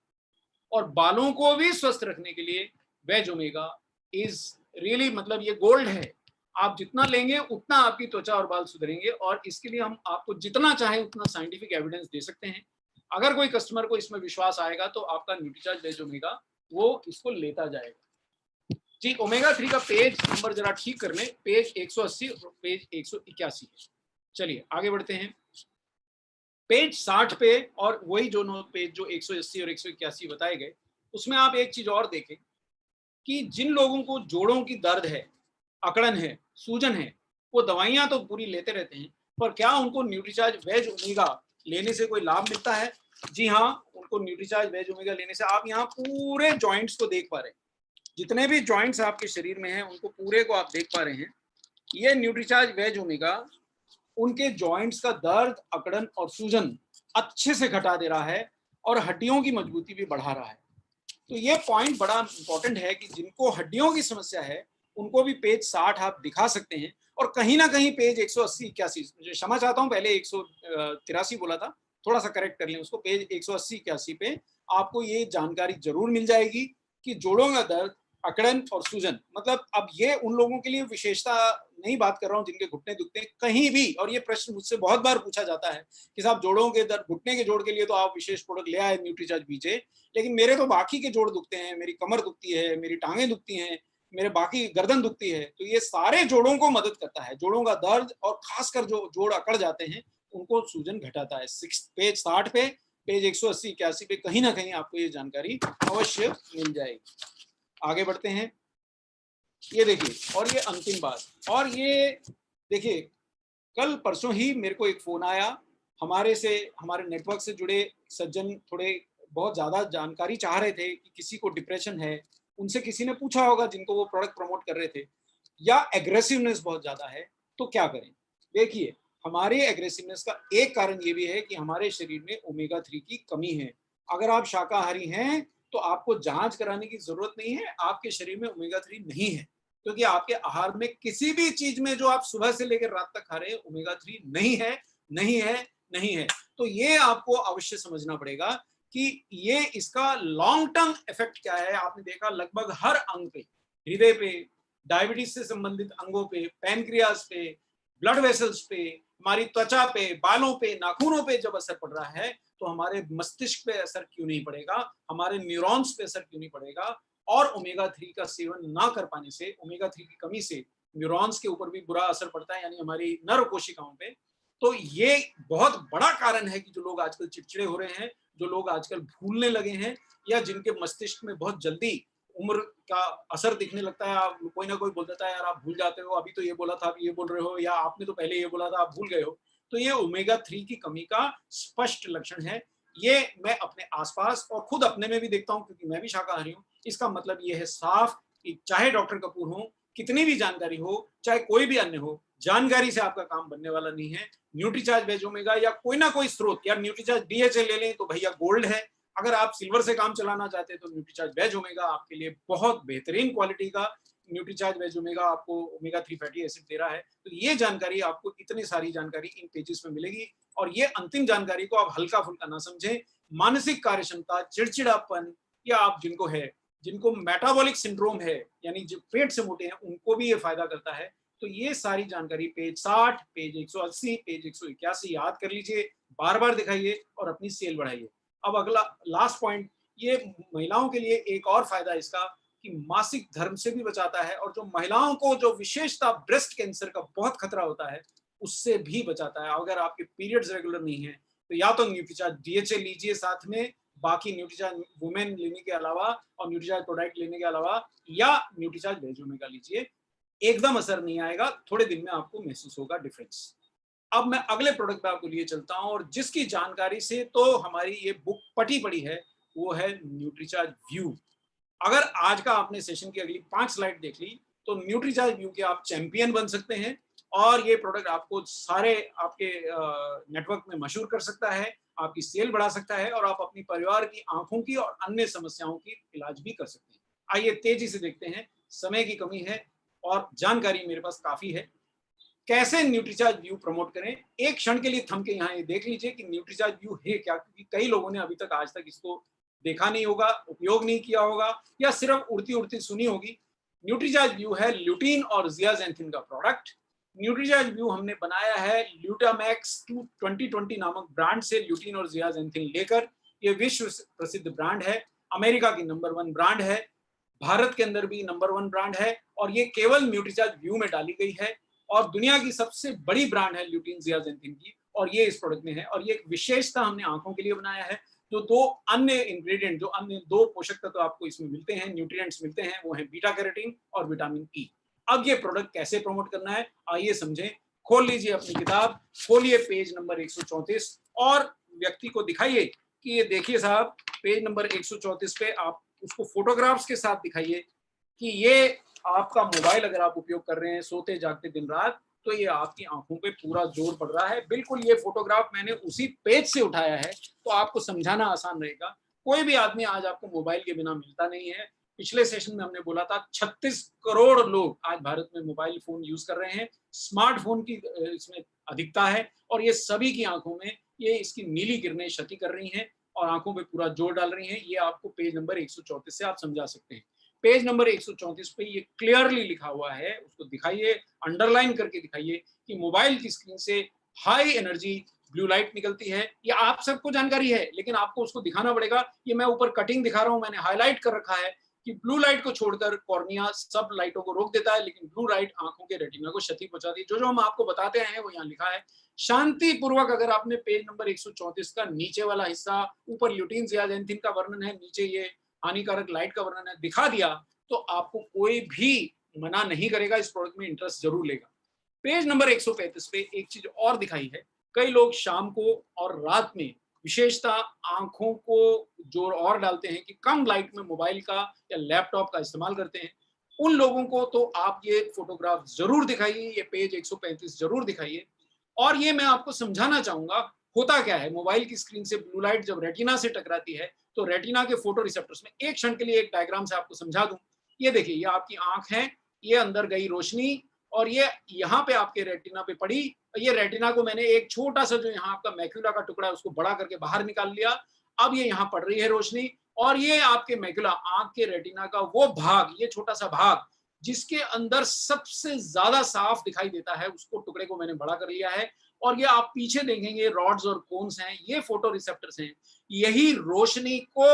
और बालों को भी स्वस्थ रखने के लिए वेज ओमेगा इज रियली, मतलब ये गोल्ड है। आप जितना लेंगे उतना आपकी त्वचा और बाल सुधरेंगे, और इसके लिए हम आपको जितना चाहे उतना साइंटिफिक एविडेंस दे सकते हैं। अगर कोई कस्टमर को इसमें विश्वास आएगा तो आपका न्यूट्रीचार्ज वेज ओमेगा वो इसको लेता जाएगा। जी, ओमेगा 3 का पेज नंबर जरा ठीक कर लें, पेज 180 और पेज 181 है। चलिए आगे बढ़ते हैं। पेज 60 पे, और वही जो पेज जो 180 और 181 बताए गए, उसमें आप एक चीज और देखें कि जिन लोगों को जोड़ों की दर्द है, अकड़न है, सूजन है, वो दवाइयां तो पूरी लेते रहते हैं, पर क्या उनको न्यूट्रीचार्ज वेज ओमेगा लेने से कोई लाभ मिलता है? जी हाँ, उनको न्यूट्रीचार्ज वेज ओमेगा लेने से आप यहाँ पूरे जॉइंट्स को देख पा रहे हैं, जितने भी जॉइंट्स आपके शरीर में हैं उनको पूरे को आप देख पा रहे हैं। ये न्यूट्रीचार्ज वेज ओमेगा उनके जॉइंट्स का दर्द, अकड़न और सूजन अच्छे से घटा दे रहा है और हड्डियों की मजबूती भी बढ़ा रहा है। तो ये पॉइंट बड़ा इंपॉर्टेंट है कि जिनको हड्डियों की समस्या है उनको भी पेज 60 आप दिखा सकते हैं। और कहीं ना कहीं पेज 180 81, क्षमा चाहता हूं, पहले 183 बोला था, थोड़ा सा करेक्ट कर लें उसको, पेज 180 81 पे आपको ये जानकारी जरूर मिल जाएगी कि जोड़ों का दर्द, अकड़न और सूजन, मतलब अब ये उन लोगों के लिए विशेषता नहीं बात कर रहा हूं जिनके घुटने दुखते हैं कहीं भी। और ये प्रश्न मुझसे बहुत बार पूछा जाता है कि साहब जोड़ों के दर्द, घुटने के जोड़ के लिए तो आप विशेष प्रोडक्ट ले आए न्यूट्रीचार्ज बीजे, लेकिन मेरे तो बाकी के जोड़ दुखते हैं, मेरी कमर दुखती है, मेरी टांगें दुखती हैं, मेरे बाकी गर्दन दुखती है। तो ये सारे जोड़ों को मदद करता है, जोड़ों का दर्द और खासकर जो जोड़ अकड़ जाते हैं उनको सूजन घटाता है। पेज 60 पे, पेज 180 81 पे कहीं ना कहीं आपको ये जानकारी अवश्य मिल जाएगी। आगे बढ़ते हैं। ये देखिए, और ये अंतिम बात, और ये देखिए, कल परसों ही मेरे को एक फोन आया, हमारे नेटवर्क से जुड़े सज्जन थोड़े बहुत ज्यादा जानकारी चाह रहे थे कि किसी को डिप्रेशन है, उनसे किसी ने पूछा होगा जिनको वो प्रोडक्ट प्रमोट कर रहे थे, या एग्रेसिवनेस बहुत ज्यादा है तो क्या करें। देखिए, हमारे एग्रेसिवनेस का एक कारण ये भी है कि हमारे शरीर में ओमेगा 3 की कमी है। अगर आप शाकाहारी हैं तो आपको जांच कराने की जरूरत नहीं है, आपके शरीर में ओमेगा 3 नहीं है, क्योंकि आपके आहार में किसी भी चीज में जो आप सुबह से लेकर रात तक खा रहे हैं ओमेगा 3 नहीं है, नहीं है, नहीं है। तो ये आपको अवश्य समझना पड़ेगा कि ये इसका लॉन्ग टर्म इफेक्ट क्या है। आपने देखा लगभग हर अंग पे, हृदय पे, डायबिटीज से संबंधित अंगों पे, पैनक्रियास पे, ब्लड वेसल्स पे, हमारी त्वचा पे, बालों पे, नाखूनों पे जब असर पड़ रहा है तो हमारे मस्तिष्क पे असर क्यों नहीं पड़ेगा, हमारे न्यूरॉन्स पे असर क्यों नहीं पड़ेगा। और ओमेगा 3 का सेवन ना कर पाने से, ओमेगा 3 की कमी से न्यूरॉन्स के ऊपर भी बुरा असर पड़ता है, यानी हमारी नर्व कोशिकाओं पे। तो ये बहुत बड़ा कारण है कि जो लोग आजकल चिड़चिड़े हो रहे हैं, जो लोग आजकल भूलने लगे हैं, या जिनके मस्तिष्क में बहुत जल्दी उम्र का असर दिखने लगता है। आप कोई ना कोई बोल देता है, यार आप भूल जाते हो, अभी तो ये बोला था, आप ये बोल रहे हो, या आपने तो पहले ये बोला था, आप भूल गए हो। तो ये ओमेगा 3 की कमी का स्पष्ट लक्षण है। ये मैं अपने आसपास और खुद अपने में भी देखता हूँ, क्योंकि मैं भी शाकाहारी हूँ। इसका मतलब ये है साफ कि चाहे डॉक्टर कपूर हो, कितनी भी जानकारी हो, चाहे कोई भी अन्य हो, जानकारी से आपका काम बनने वाला नहीं है। न्यूट्रीचार्ज वेज ओमेगा या कोई ना कोई स्रोत, या न्यूट्रीचार्ज डीएचए ले लें तो भैया गोल्ड है। अगर आप सिल्वर से काम चलाना चाहते हैं तो न्यूट्रीचार्ज वेज ओमेगा आपके लिए बहुत बेहतरीन क्वालिटी का न्यूट्रीचार्ज वेज ओमेगा आपको ओमेगा 3 फैटी एसिड दे रहा है। तो ये जानकारी आपको, इतनी सारी जानकारी इन पेजेस में मिलेगी, और ये अंतिम जानकारी को आप हल्का फुल्का ना समझें। मानसिक कार्य क्षमता, चिड़चिड़ापन, या आप जिनको है, जिनको मेटाबॉलिक सिंड्रोम है, यानी जो पेट से मोटे हैं, उनको भी ये फायदा करता है। तो ये सारी जानकारी पेज 60, पेज 180, पेज 181 याद कर लीजिए, बार बार दिखाइए और अपनी सेल बढ़ाइए। अब अगला लास्ट पॉइंट, ये महिलाओं के लिए एक और फायदा इसका कि मासिक धर्म से भी बचाता है, और जो महिलाओं को जो विशेषता ब्रेस्ट कैंसर का बहुत खतरा होता है, उससे भी बचाता है। अगर आपके पीरियड्स रेगुलर नहीं है तो या तो न्यूट्रीचार्ज डीएचए लीजिए साथ में, बाकी न्यूट्रीचार्ज वुमेन लेने के अलावा और न्यूट्रीचार्ज प्रोडक्ट लेने के अलावा, या न्यूट्रीचार्ज वेज ओमेगा लीजिए। एकदम असर नहीं आएगा, थोड़े दिन में आपको महसूस होगा डिफरेंस। अब मैं अगले प्रोडक्ट पे आपको लिए चलता हूं, और जिसकी जानकारी से तो हमारी ये बुक पटी पड़ी है, वो है न्यूट्रीचार्ज व्यू। अगर आज का आपने सेशन की अगली 5 स्लाइड देख ली, तो न्यूट्रीचार्ज व्यू के आप चैंपियन बन सकते हैं, और ये प्रोडक्ट आपको सारे आपके नेटवर्क में मशहूर कर सकता है, आपकी सेल बढ़ा सकता है, और आप अपनी परिवार की आंखों की और अन्य समस्याओं की इलाज भी कर सकते हैं। आइए तेजी से देखते हैं, समय की कमी है और जानकारी मेरे पास काफी है। कैसे न्यूट्रीचार्ज व्यू प्रमोट करें, एक क्षण के लिए थम के यहाँ ये देख लीजिए कि न्यूट्रीचार्ज व्यू है क्या, क्योंकि कई लोगों ने अभी तक आज तक इसको देखा नहीं होगा, उपयोग नहीं किया होगा, या सिर्फ उड़ती उड़ती सुनी होगी। न्यूट्रीचार्ज व्यू है ल्यूटीन और जियाजेंथिन का प्रोडक्ट। न्यूट्रीचार्ज व्यू हमने बनाया है ल्यूटामैक्स 2020 नामक ब्रांड से, ल्यूटीन और जियाजेंथिन लेकर। ये विश्व प्रसिद्ध ब्रांड है, अमेरिका की नंबर 1 ब्रांड है, भारत के अंदर भी नंबर 1 ब्रांड है, और ये केवल न्यूट्रीचार्ज व्यू में डाली गई है, और दुनिया की सबसे बड़ी ब्रांड है ल्यूटीन जियाजेंथिन की, और ये इस प्रोडक्ट में है। और ये एक विशेषता हमने आंखों के लिए बनाया है। जो दो अन्य इंग्रेडिएंट, जो अन्य 2 पोषक तत्व आपको इसमें मिलते हैं, न्यूट्रिएंट्स मिलते हैं, वो है बीटा कैरोटीन और विटामिन ई। अब ये प्रोडक्ट कैसे प्रमोट करना है, आइए समझें। खोल लीजिए अपनी किताब, खोलिए पेज नंबर 134, और व्यक्ति को दिखाइए कि ये देखिए साहब, पेज नंबर 134 पे आप उसको फोटोग्राफ्स के साथ दिखाइए कि ये आपका मोबाइल अगर आप उपयोग कर रहे हैं सोते जागते दिन रात, तो ये आपकी आंखों पे पूरा जोर पड़ रहा है। बिल्कुल ये फोटोग्राफ मैंने उसी पेज से उठाया है, तो आपको समझाना आसान रहेगा। कोई भी आदमी आज आपको मोबाइल के बिना मिलता नहीं है। पिछले सेशन में हमने बोला था 36 करोड़ लोग आज भारत में मोबाइल फोन यूज कर रहे हैं। स्मार्टफोन की इसमें अधिकता है, और ये सभी की आंखों में ये इसकी नीली किरणें क्षति कर रही हैं और आंखों पे पूरा जोर डाल रही हैं। ये आपको पेज नंबर 134 से आप समझा सकते हैं। पेज नंबर 134 पे ये क्लियरली लिखा हुआ है, उसको दिखाइए, अंडरलाइन करके दिखाइए कि मोबाइल की स्क्रीन से हाई एनर्जी ब्लू लाइट निकलती है। ये आप सबको जानकारी है, लेकिन आपको उसको दिखाना पड़ेगा। ये मैं ऊपर कटिंग दिखा रहा हूं, मैंने हाईलाइट कर रखा है कि ब्लू लाइट को छोड़कर कॉर्निया सब लाइटों को रोक देता है, लेकिन ब्लू लाइट आंखों के रेटिना को क्षति पहुंचाती है। जो जो हम आपको बताते हैं वो यहाँ लिखा है। शांतिपूर्वक अगर आपने पेज नंबर 134 का नीचे वाला हिस्सा, ऊपर ल्यूटीन जियाजेंथिन का वर्णन है, नीचे ये हानिकारक लाइट का वर्णन है, दिखा दिया, तो आपको कोई भी मना नहीं करेगा, इस प्रोडक्ट में इंटरेस्ट जरूर लेगा। पेज नंबर 135 पे एक चीज और दिखाई है। कई लोग शाम को और रात में विशेषता आंखों को जोर और डालते हैं कि कम लाइट में मोबाइल का या लैपटॉप का इस्तेमाल करते हैं। उन लोगों को तो आप ये फोटोग्राफ जरूर दिखाइए, ये पेज 135 जरूर दिखाइए। और ये मैं आपको समझाना चाहूंगा होता क्या है। मोबाइल की स्क्रीन से ब्लू लाइट जब रेटिना से टकराती है, तो रेटिना के फोटो रिसेप्टर्स में, एक क्षण के लिए एक डायग्राम से आपको समझा दूं। ये देखिए, ये आपकी आंख है, ये अंदर गई रोशनी, और ये यहाँ पे आपके रेटिना पे पड़ी। ये रेटिना को मैंने एक छोटा सा जो यहाँ आपका मैक्यूला का टुकड़ा है उसको बड़ा करके बाहर निकाल लिया। अब ये यहाँ पड़ रही है रोशनी, और ये आपके मैक्यूला, आंख के रेटिना का वो भाग, ये छोटा सा भाग जिसके अंदर सबसे ज्यादा साफ दिखाई देता है, उसको टुकड़े को मैंने बड़ा कर लिया है। और ये आप पीछे देखेंगे रॉड्स और कोन्स हैं, ये फोटो रिसेप्टर्स हैं। यही रोशनी को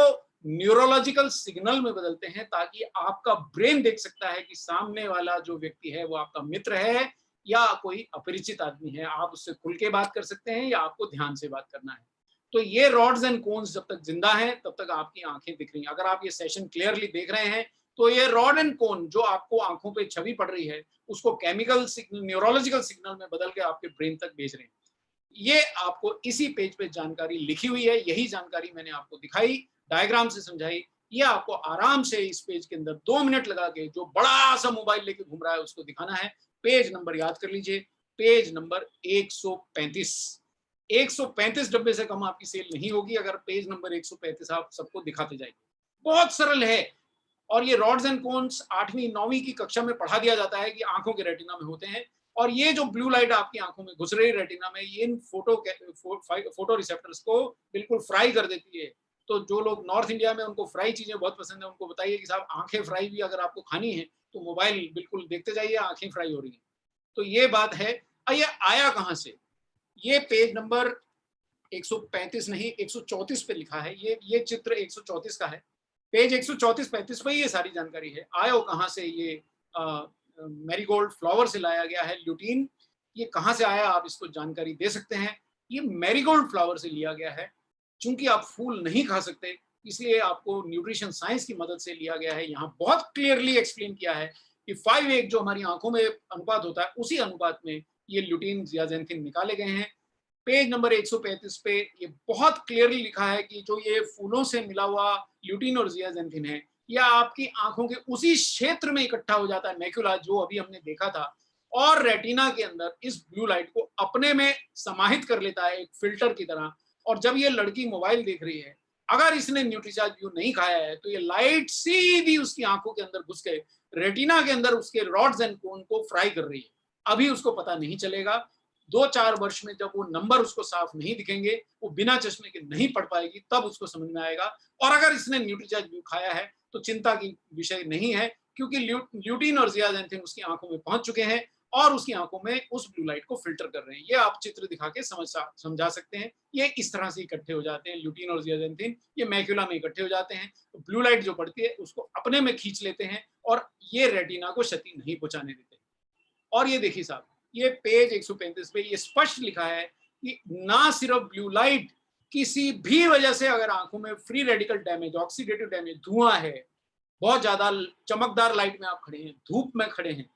न्यूरोलॉजिकल सिग्नल में बदलते हैं, ताकि आपका ब्रेन देख सकता है कि सामने वाला जो व्यक्ति है वो आपका मित्र है या कोई अपरिचित आदमी है, आप उससे खुल के बात कर सकते हैं या आपको ध्यान से बात करना है। तो ये रॉड्स एंड कोन्स जब तक जिंदा हैं तब तक आपकी आंखें दिख रही हैं। अगर आप ये सेशन क्लियरली देख रहे हैं तो ये रॉड एंड कोन जो आपको आंखों पे छवि पड़ रही है उसको केमिकल सिग्नल, न्यूरोलॉजिकल सिग्नल में बदल के आपके ब्रेन तक भेज रहे हैं। ये आपको इसी पेज पे जानकारी लिखी हुई है, यही जानकारी मैंने आपको दिखाई, डायग्राम से समझाई। ये आपको आराम से इस पेज के अंदर 2 मिनट लगा के जो बड़ा सा मोबाइल लेके घूम रहा है उसको दिखाना है। पेज नंबर याद कर लीजिए, पेज नंबर 135। 135 डब्बे से कम आपकी सेल नहीं होगी अगर पेज नंबर 135 आप सबको दिखाते जाएंगे। बहुत सरल है। और ये रॉड्स एंड कोन्स 8वीं 9वीं की कक्षा में पढ़ा दिया जाता है कि आंखों के रेटिना में होते हैं। और ये जो ब्लू लाइट आपकी आंखों में घुस रही रेटिना में, ये इन फोटो रिसेप्टर्स को बिल्कुल फ्राई कर देती है। तो जो लोग नॉर्थ इंडिया में उनको फ्राई चीजें बहुत पसंद है, उनको बताइए कि साहब आंखें फ्राई भी अगर आपको खानी है तो मोबाइल बिल्कुल देखते जाइए, आंखें फ्राई हो रही है। तो ये बात है। ये आया कहां से? ये पेज नंबर 135 नहीं 134 पे लिखा है। ये चित्र 134 का है। पेज 134-35 पे ये सारी जानकारी है। आयो कहां से? ये मैरीगोल्ड फ्लावर से लाया गया है ल्यूटीन। ये कहां से आया आप इसको जानकारी दे सकते हैं। ये मैरीगोल्ड फ्लावर से लिया गया है। चूंकि आप फूल नहीं खा सकते इसलिए आपको न्यूट्रिशन साइंस की मदद से लिया गया है। यहाँ बहुत क्लियरली एक्सप्लेन किया है कि 5:1 जो हमारी आंखों में अनुपात होता है उसी अनुपात में ये ल्यूटीन जियाजेंथिन निकाले गए हैं। पेज नंबर 135 पे ये बहुत क्लियरली लिखा है कि जो ये फूलों से मिला हुआ ल्यूटीन और जियाजेंथिन है या आपकी आंखों के उसी क्षेत्र में इकट्ठा हो जाता है, मैक्यूला जो अभी हमने देखा था, और रेटिना के अंदर इस ब्लू लाइट को अपने में समाहित कर लेता है एक फिल्टर की तरह। और जब ये लड़की मोबाइल देख रही है, अगर इसने न्यूट्रीचार्ज व्यू नहीं खाया है तो ये लाइट सीधी उसकी आंखों के अंदर घुस के रेटिना के अंदर उसके रॉड्स एंड कोन को फ्राई कर रही है। अभी उसको पता नहीं चलेगा। 2-4 वर्ष में जब वो नंबर उसको साफ नहीं दिखेंगे, वो बिना चश्मे के नहीं पढ़ पाएगी, तब उसको समझ में आएगा। और अगर इसने न्यूट्रीचार्ज व्यू खाया है तो चिंता की विषय नहीं है, क्योंकि ल्यूटीन और जियाजेंथिन उसकी आंखों में पहुंच चुके हैं और उसकी आंखों में उस ब्लू लाइट को फिल्टर कर रहे हैं। ये आप चित्र दिखा के समझा सकते हैं। ये इस तरह से इकट्ठे हो जाते हैं ल्यूटीन और जियाजेंथिन, ये मैक्यूला में इकट्ठे हो जाते हैं। तो ब्लू लाइट जो पड़ती है उसको अपने में खींच लेते हैं और ये रेटिना को क्षति नहीं पहुंचाने देते। और ये देखिए साहब, ये पेज 135 पे ये स्पष्ट लिखा है कि ना सिर्फ ब्लू लाइट, किसी भी वजह से अगर आंखों में free radical damage, oxidative damage, धुआं है, बहुत ज्यादा चमकदार लाइट में आप खड़े हैं, धूप में खड़े हैं,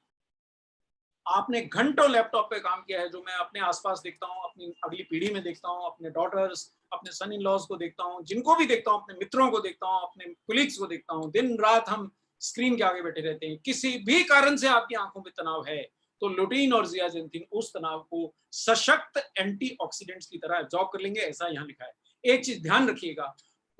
आपने घंटों लैपटॉप पे काम किया है, जो मैं अपने आसपास देखता हूँ, अपनी अगली पीढ़ी में देखता हूँ, अपने डॉटर्स, अपने सन इन लॉज को देखता हूँ, जिनको भी देखता हूँ, अपने मित्रों को देखता हूँ, अपने कुलीग्स को देखता हूँ, दिन रात हम स्क्रीन के आगे बैठे रहते हैं। किसी भी कारण से आपकी आंखों में तनाव है तो ल्यूटीन और जियाजेंथिन उस तनाव को सशक्त एंटीऑक्सीडेंट्स की तरह एब्जॉर्ब कर लेंगे, ऐसा यहाँ लिखा है। एक चीज ध्यान रखिएगा,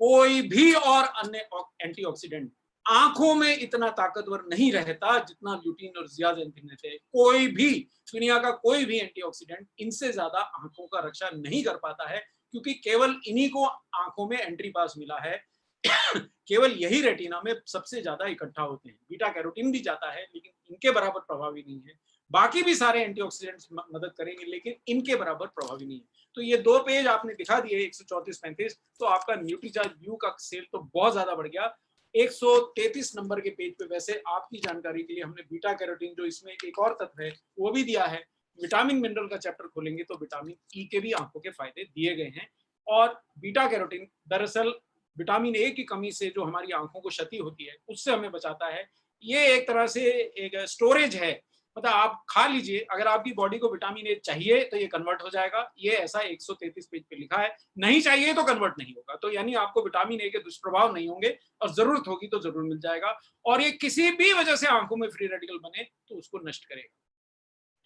कोई भी और अन्य एंटीऑक्सीडेंट आंखों में इतना ताकतवर नहीं रहता जितना ल्यूटीन और जियाजेंथिन रहते हैं। कोई भी दुनिया का कोई भी एंटीऑक्सीडेंट इनसे ज्यादा आंखों का रक्षा नहीं कर पाता है, क्योंकि केवल इन्हीं को आंखों में एंट्री पास मिला है। केवल यही रेटिना में सबसे ज्यादा इकट्ठा होते हैं। बीटा कैरोटीन भी जाता है लेकिन इनके बराबर प्रभावी नहीं है। बाकी भी सारे एंटीऑक्सीडेंट्स मदद करेंगे लेकिन इनके बराबर प्रभावी नहीं है। तो ये 2 पेज आपने दिखा दिए 134-35, तो आपका न्यूट्रीचार्ज व्यू का सेल तो बहुत ज्यादा बढ़ गया। 133 नंबर के पेज पे वैसे आपकी जानकारी के लिए हमने बीटा कैरोटीन, जो इसमें एक और तत्व है, वो भी दिया है। विटामिन मिनरल का चैप्टर खोलेंगे तो विटामिन ई के भी आंखों के फायदे दिए गए हैं। और बीटा कैरोटीन दरअसल विटामिन ए की कमी से जो हमारी आंखों को क्षति होती है उससे हमें बचाता है। ये एक तरह से एक स्टोरेज है, मतलब आप खा लीजिए, अगर आपकी बॉडी को विटामिन ए चाहिए तो ये कन्वर्ट हो जाएगा। ये ऐसा 133 पेज पे लिखा है। नहीं चाहिए तो कन्वर्ट नहीं होगा। तो यानी आपको विटामिन ए के दुष्प्रभाव नहीं होंगे और जरूरत होगी तो जरूर मिल जाएगा। और ये किसी भी वजह से आंखों में फ्री रेडिकल बने तो उसको नष्ट करेगा।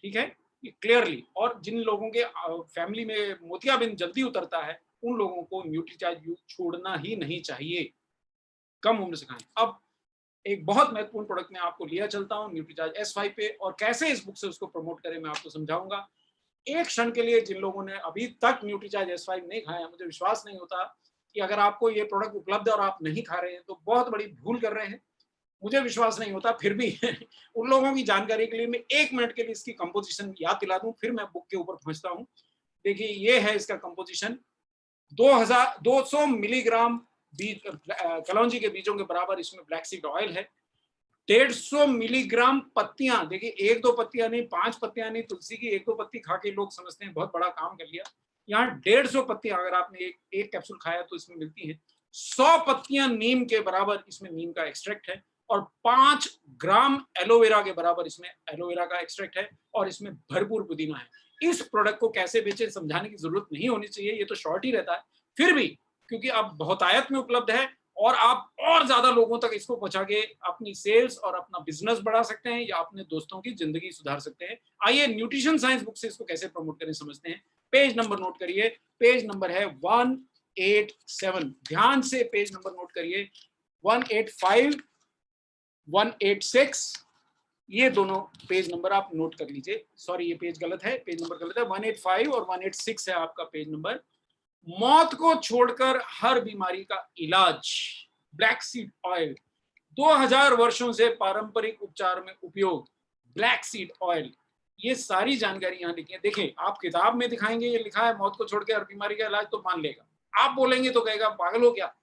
ठीक है, ये क्लियरली। और जिन लोगों के फैमिली में मोतियाबिंद जल्दी उतरता है उन लोगों को न्यूट्रीचार्ज व्यू छोड़ना ही नहीं चाहिए, कम उम्र से खाएं। अब एक बहुत महत्वपूर्ण प्रोडक्ट में आपको लिया चलता हूं न्यूट्रीचार्ज S5 पे, और कैसे इस बुक से उसको प्रमोट करें मैं आपको समझाऊंगा। एक क्षण के लिए जिन लोगों ने अभी तक न्यूट्रीचार्ज S5 नहीं खाया, मुझे विश्वास नहीं होता कि अगर आपको ये प्रोडक्ट उपलब्ध है और आप नहीं खा रहे हैं तो बहुत बड़ी भूल कर रहे हैं। मुझे विश्वास नहीं होता, फिर भी उन लोगों की जानकारी के लिए मैं 1 मिनट के लिए इसकी कंपोजिशन याद दिला दूं, फिर मैं बुक के ऊपर पहुंचता हूं। देखिए ये है इसका कंपोजिशन। 200 मिलीग्राम बीज कलौंजी के बीजों के बराबर इसमें ब्लैक सीड ऑयल है। 150 मिलीग्राम पत्तियां, देखिए एक दो पत्तियां नहीं, 5 पत्तियां नहीं, तुलसी की एक दो पत्ती खा के लोग समझते हैं बहुत बड़ा काम कर लिया। यहाँ 150 पत्तियां अगर आपने एक कैप्सूल खाया तो इसमें मिलती हैं। 100 पत्तियां नीम के बराबर इसमें नीम का एक्सट्रैक्ट है, और 5 ग्राम एलोवेरा के बराबर इसमें एलोवेरा का एक्सट्रैक्ट है, और इसमें भरपूर पुदीना है। इस प्रोडक्ट को कैसे बेचे समझाने की जरूरत नहीं होनी चाहिए, ये तो शॉर्ट ही रहता है। फिर भी क्योंकि अब बहुतायत में उपलब्ध है और आप और ज्यादा लोगों तक इसको पहुंचा के अपनी सेल्स और अपना बिजनेस बढ़ा सकते हैं या अपने दोस्तों की जिंदगी सुधार सकते हैं। आइए न्यूट्रिशन साइंस बुक से इसको कैसे प्रमोट करें समझते हैं। पेज नंबर नोट करिए, पेज नंबर है 187। ध्यान से पेज नंबर नोट करिए, 185, 186, ये दोनों पेज नंबर आप नोट कर लीजिए। सॉरी ये पेज गलत है, पेज नंबर गलत है, 185 और 186 है आपका पेज नंबर। मौत को छोड़कर हर बीमारी का इलाज, ब्लैक सीड ऑयल, 2000 वर्षों से पारंपरिक उपचार में उपयोग, ब्लैक सीड ऑयल, ये सारी जानकारी यहाँ लिखी है। देखिए आप किताब में दिखाएंगे ये लिखा है मौत को छोड़ के हर बीमारी का इलाज, तो मान लेगा। आप बोलेंगे तो कहेगा पागल हो क्या,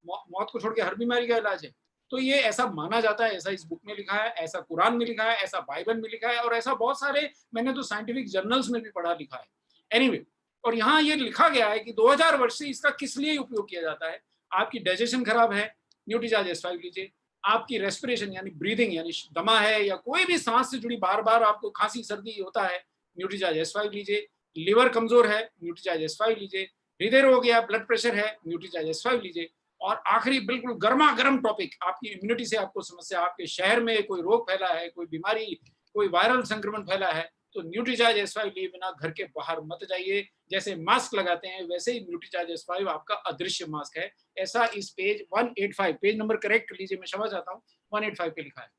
मौत को छोड़ के हर बीमारी का इलाज है। तो ये ऐसा माना जाता है, ऐसा इस बुक में लिखा है, ऐसा कुरान में लिखा है, ऐसा बाइबल में लिखा है, और ऐसा बहुत सारे मैंने तो साइंटिफिक जर्नल्स में भी पढ़ा लिखा है। एनीवे, और यहाँ ये लिखा गया है कि 2000 वर्ष से इसका किस लिए उपयोग किया जाता है। आपकी डाइजेशन खराब है, न्यूट्रीचार्ज S5 लीजिए। आपकी रेस्पिरेशन यानी ब्रीदिंग यानी दमा है, या कोई भी सांस से जुड़ी बार बार आपको खांसी सर्दी होता है, न्यूट्रीचार्ज S5 लीजिए। लिवर कमजोर है, न्यूट्रीचार्ज S5 लीजिए। हृदय रोग या ब्लड प्रेशर है, न्यूट्रीचार्ज S5 लीजिए। और आखिरी बिल्कुल गर्मा गर्म टॉपिक, आपकी इम्यूनिटी से आपको समस्या, आपके शहर में कोई रोग फैला है, कोई बीमारी, कोई वायरल संक्रमण फैला है, तो न्यूट्रीचार्ज S5 लिए बिना घर के बाहर मत जाइए। जैसे मास्क लगाते हैं वैसे ही न्यूट्रीचार्ज S5 आपका अदृश्य मास्क है। ऐसा इस पेज 185, पेज नंबर करेक्ट कर लीजिए, मैं क्षमा चाहता हूँ, 185 पे लिखा है।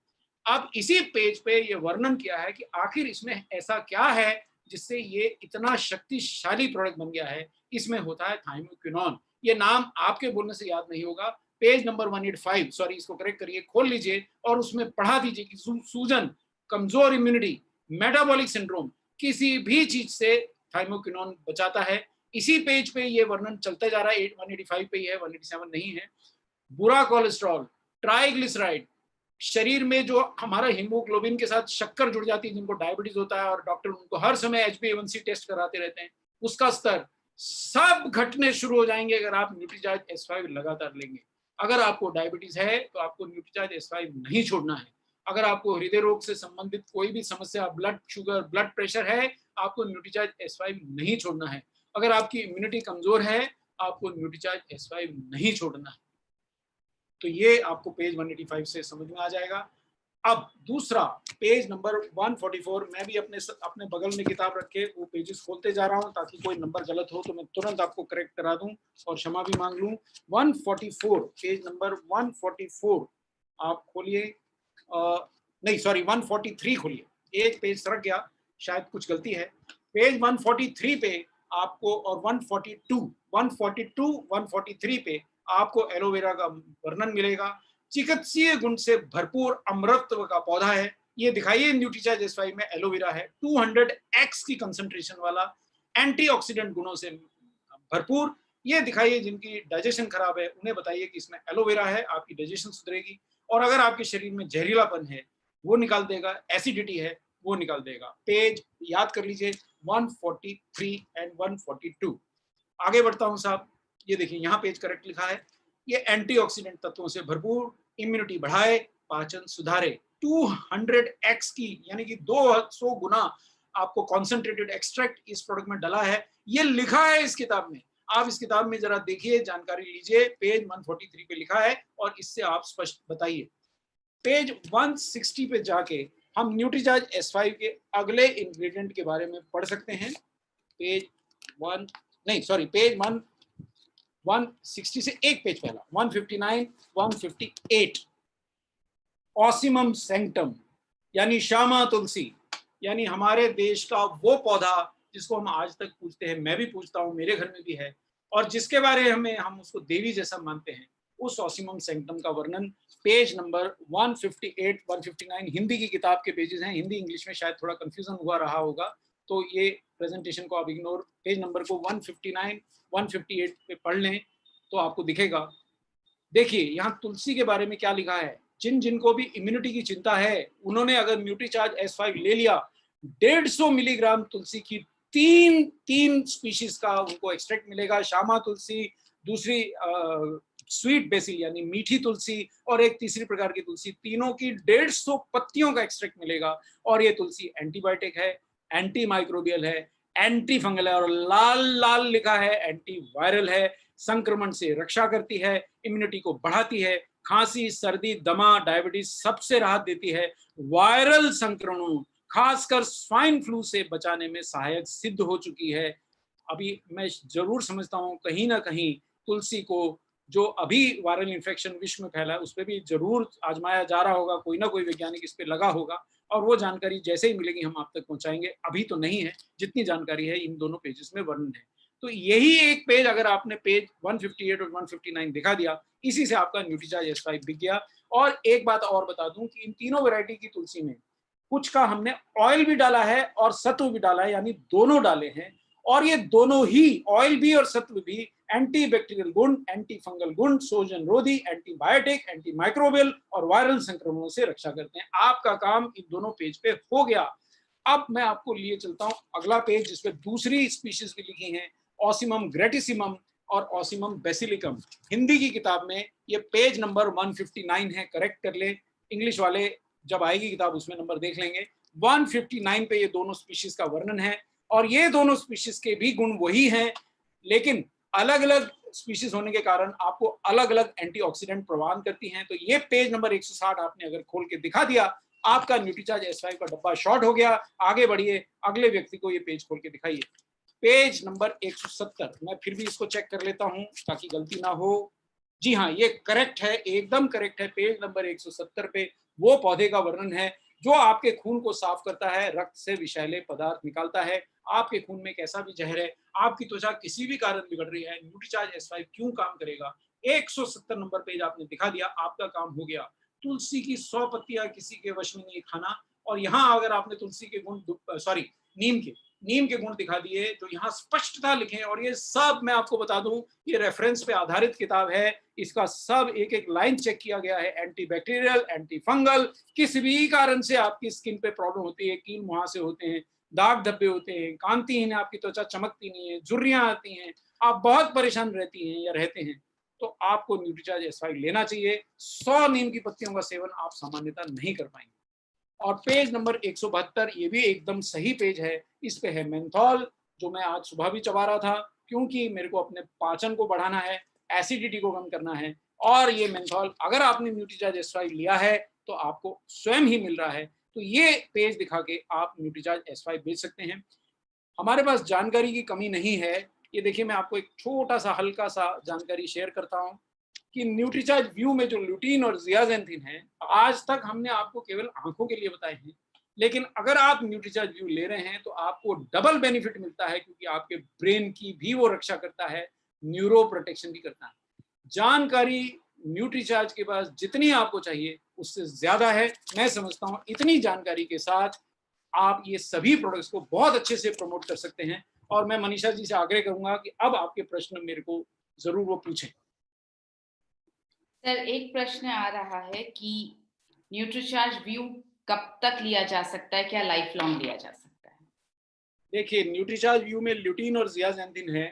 अब इसी पेज पे ये वर्णन किया है कि आखिर इसमें ऐसा क्या है जिससे ये इतना शक्तिशाली प्रोडक्ट बन गया है। इसमें होता है थाइमोक्विनोन। ये नाम आपके बोलने से याद नहीं होगा। पेज नंबर 185, सॉरी इसको करेक्ट करिए, खोल लीजिए और उसमें पढ़ा दीजिए कि सूजन, कमजोर इम्यूनिटी, मेटाबॉलिक सिंड्रोम, किसी भी चीज से थाइमोक्विनोन बचाता है। इसी पेज पे ये वर्णन चलता जा रहा है, 185 पे ही है, 187 नहीं है। बुरा कोलेस्ट्रॉल, ट्राइग्लिसराइड, शरीर में जो हमारा हीमोग्लोबिन के साथ शक्कर जुड़ जाती है, जिनको डायबिटीज होता है और डॉक्टर उनको हर समय HbA1c टेस्ट कराते रहते हैं, उसका स्तर सब घटने शुरू हो जाएंगे अगर आप न्यूट्रीचार्ज S5 लगातार लेंगे। अगर आपको डायबिटीज है तो आपको न्यूट्रीचार्ज S5 नहीं छोड़ना है। अगर आपको हृदय रोग से संबंधित कोई भी समस्या, ब्लड शुगर, ब्लड प्रेशर है, आपको न्यूट्रीचार्ज S5 नहीं छोड़ना है। अगर आपकी इम्यूनिटी कमजोर है, आपको न्यूट्रीचार्ज S5 नहीं छोड़ना है। तो ये आपको पेज 185 से समझ में आ जाएगा। अब दूसरा पेज नंबर 144, मैं भी अपने बगल में किताब रखे वो पेजेस खोलते जा रहा हूं ताकि कोई नंबर गलत हो तो मैं तुरंत आपको करेक्ट करा दूं और क्षमा भी मांग लूं। 144, पेज नंबर 144 आप खोलिए, नहीं सॉरी 143 खोलिए, एक पेज सरक गया, शायद कुछ गलती है। पेज 143 पे आपको और 142, 143 पे आपको एलोवेरा का वर्णन मिलेगा। चिकित्सीय गुण से भरपूर अमृतत्व का पौधा है। ये दिखाइए न्यूट्रीचार्ज S5 में एलोवेरा है, 200x की कंसंट्रेशन वाला, एंटीऑक्सीडेंट गुणों से भरपूर। ये दिखाइए जिनकी डाइजेशन खराब है उन्हें बताइए कि इसमें एलोवेरा है, आपकी डाइजेशन सुधरेगी। और अगर आपके शरीर में जहरीलापन है वो निकाल देगा, एसिडिटी है वो निकाल देगा। पेज याद कर लीजिए 143 एंड 142। आगे बढ़ता हूं साहब, ये देखिए यहाँ पेज करेक्ट लिखा है। ये एंटीऑक्सीडेंट तत्वों से भरपूर, इम्यूनिटी बढ़ाए, पाचन सुधारे, 200x की यानी कि 200 गुना आपको कॉन्सेंट्रेटेड एक्सट्रैक्ट इस प्रोडक्ट में डला है। ये लिखा है इस किताब में, आप इस किताब में जरा देखिए, जानकारी लीजिए। पेज 143 पे लिखा है और इससे आप स्पष्ट बताइए। पेज 160 पे जाके हम न्यूट्रीचार्ज S5 के अगले इंग्रेडिएंट के बारे में पढ़ सकते हैं। पेज 160 से एक पेज पहला, 159, 158, ऑसिमम सैंक्टम यानी श्यामा तुलसी, यानी हमारे देश का वो पौधा जिसको हम आज तक पूजते हैं, मैं भी पूजता हूँ, मेरे घर में भी है, और जिसके बारे में हम उसको देवी जैसा मानते हैं, उस ऑसिमम सैंक्टम का वर्णन पेज नंबर 158, 159 हिंदी की किताब के पेजेस हैं। हिंदी इंग्लिश में शायद थोड़ा कंफ्यूजन हुआ रहा होगा, तो ये प्रेजेंटेशन को आप इग्नोर, पेज नंबर को 159, 158 पे पढ़ लें तो आपको दिखेगा। देखिए यहाँ तुलसी के बारे में क्या लिखा है, जिनको भी इम्यूनिटी की चिंता है, उन्होंने अगर न्यूट्रीचार्ज S5 ले लिया, 150 मिलीग्राम तुलसी की तीन स्पीशीज का उनको एक्सट्रैक्ट मिलेगा। श्यामा तुलसी, दूसरी स्वीट बेसिल यानी मीठी तुलसी, और एक तीसरी प्रकार की तुलसी, तीनों की 150 पत्तियों का एक्सट्रैक्ट मिलेगा। और ये तुलसी एंटीबायोटिक है, एंटी माइक्रोबियल है, एंटी फंगल है, और लाल लाल लिखा है एंटी वायरल है, संक्रमण से रक्षा करती है, इम्यूनिटी को बढ़ाती है, खांसी, सर्दी, दमा, डायबिटीज सबसे राहत देती है, वायरल संक्रमणों खासकर स्वाइन फ्लू से बचाने में सहायक सिद्ध हो चुकी है। अभी मैं जरूर समझता हूँ कहीं ना कहीं तुलसी को, जो अभी वायरल इन्फेक्शन विश्व में फैला है, उस पर भी जरूर आजमाया जा रहा होगा, कोई ना कोई वैज्ञानिक इस पे लगा होगा, और वो जानकारी जैसे ही मिलेगी हम आप तक पहुंचाएंगे। अभी तो नहीं है, जितनी जानकारी है इन दोनों पेजेस में वर्णन है। तो यही एक पेज अगर आपने पेज 158 और 159 दिखा दिया, इसी से आपका न्यूट्रीचार्ज S5 बिक गया। और एक बात और बता दूं कि इन तीनों वैरायटी की तुलसी में कुछ का हमने ऑयल भी डाला है और सत्व भी डाला है, यानी दोनों डाले हैं। और ये दोनों ही, ऑयल भी और सत्व भी, एंटी बैक्टीरियल गुण, एंटी फंगल गुण, सोजन रोधी, एंटीबायोटिक, एंटी माइक्रोबियल और वायरल संक्रमणों से रक्षा करते हैं। आपका काम इन दोनों पेज पे हो गया। अब मैं आपको लिए चलता हूं अगला पेज, जिसपे दूसरी स्पीशीज भी लिखी हैं, ऑसिमम ग्रेटिसिमम और ऑसिमम बेसिलिकम। हिंदी की किताब में ये पेज नंबर 159 है, करेक्ट कर ले। इंग्लिश वाले जब आएगी किताब उसमें नंबर देख लेंगे। 159 पे ये दोनों स्पीशीज का वर्णन है, और ये दोनों स्पीशीज के भी गुण वही हैं, लेकिन अलग अलग स्पीशीज होने के कारण आपको अलग अलग एंटीऑक्सीडेंट प्रदान करती हैं। तो ये पेज नंबर 160 आपने अगर खोल के दिखा दिया, आपका न्यूट्रीचार्ज S5 का डब्बा शॉर्ट हो गया। आगे बढ़िए, अगले व्यक्ति को ये पेज खोल के दिखाइए। पेज नंबर 170, मैं फिर भी इसको चेक कर लेता हूं ताकि गलती ना हो। जी हाँ, ये करेक्ट है, एकदम करेक्ट है। पेज नंबर 170 पे वो पौधे का वर्णन है जो आपके खून को साफ करता है, रक्त से विषैले पदार्थ निकालता है। आपके खून में कैसा भी जहर है, आपकी त्वचा किसी भी कारण बिगड़ रही है, न्यूट्रीचार्ज S5 क्यों काम करेगा। 170 नंबर पेज आपने दिखा दिया, आपका काम हो गया। तुलसी की 100 पत्तियां किसी के वश में नहीं खाना। और यहाँ अगर आपने तुलसी के गुण, सॉरी नीम के गुण दिखा दिए, जो यहाँ स्पष्टता लिखे। और ये सब मैं आपको बता दूं, ये रेफरेंस पे आधारित किताब है, इसका सब एक एक लाइन चेक किया गया है। एंटी बैक्टीरियल, एंटी फंगल, किसी भी कारण से आपकी स्किन पे प्रॉब्लम होती है, कील मुहासे होते हैं, दाग धब्बे होते हैं, कांतिहीन आपकी त्वचा चमकती नहीं है, झुर्रियां आती हैं, आप बहुत परेशान रहती हैं या रहते हैं, तो आपको न्यूट्रीचार्ज S5 लेना चाहिए। 100 नीम की पत्तियों का सेवन आप सामान्यतः नहीं कर पाएंगे। और पेज नंबर 172, ये भी एकदम सही पेज है। इस पे है मेंथॉल, जो मैं आज सुबह भी चबा रहा था, क्योंकि मेरे को अपने पाचन को बढ़ाना है, एसिडिटी को कम करना है। और ये मेंथॉल अगर आपने न्यूट्रीचार्ज S5 लिया है तो आपको स्वयं ही मिल रहा है। तो ये पेज दिखा के आप न्यूट्रीचार्ज S5 बेच सकते हैं। हमारे पास जानकारी की कमी नहीं है। ये देखिए, मैं आपको एक छोटा सा हल्का सा जानकारी शेयर करता हूँ कि न्यूट्रीचार्ज व्यू में जो ल्यूटीन और जियाजेंथिन है, आज तक हमने आपको केवल आंखों के लिए बताए हैं, लेकिन अगर आप न्यूट्रीचार्ज व्यू ले रहे हैं तो आपको डबल बेनिफिट मिलता है, क्योंकि आपके ब्रेन की भी वो रक्षा करता है, न्यूरो प्रोटेक्शन भी करता है। जानकारी न्यूट्रीचार्ज के पास जितनी आपको चाहिए उससे ज्यादा है। मैं समझता हूँ इतनी जानकारी के साथ आप ये सभी प्रोडक्ट्स को बहुत अच्छे से प्रमोट कर सकते हैं। और मैं मनीषा जी से आग्रह करूंगा कि अब आपके प्रश्न मेरे को जरूर वो पूछें। सर, एक प्रश्न आ रहा है कि न्यूट्रीचार्ज व्यू कब तक लिया जा सकता है, क्या लाइफ लॉन्ग लिया जा सकता है? देखिए, न्यूट्रीचार्ज व्यू में ल्यूटीन और जियाजेंथिन है।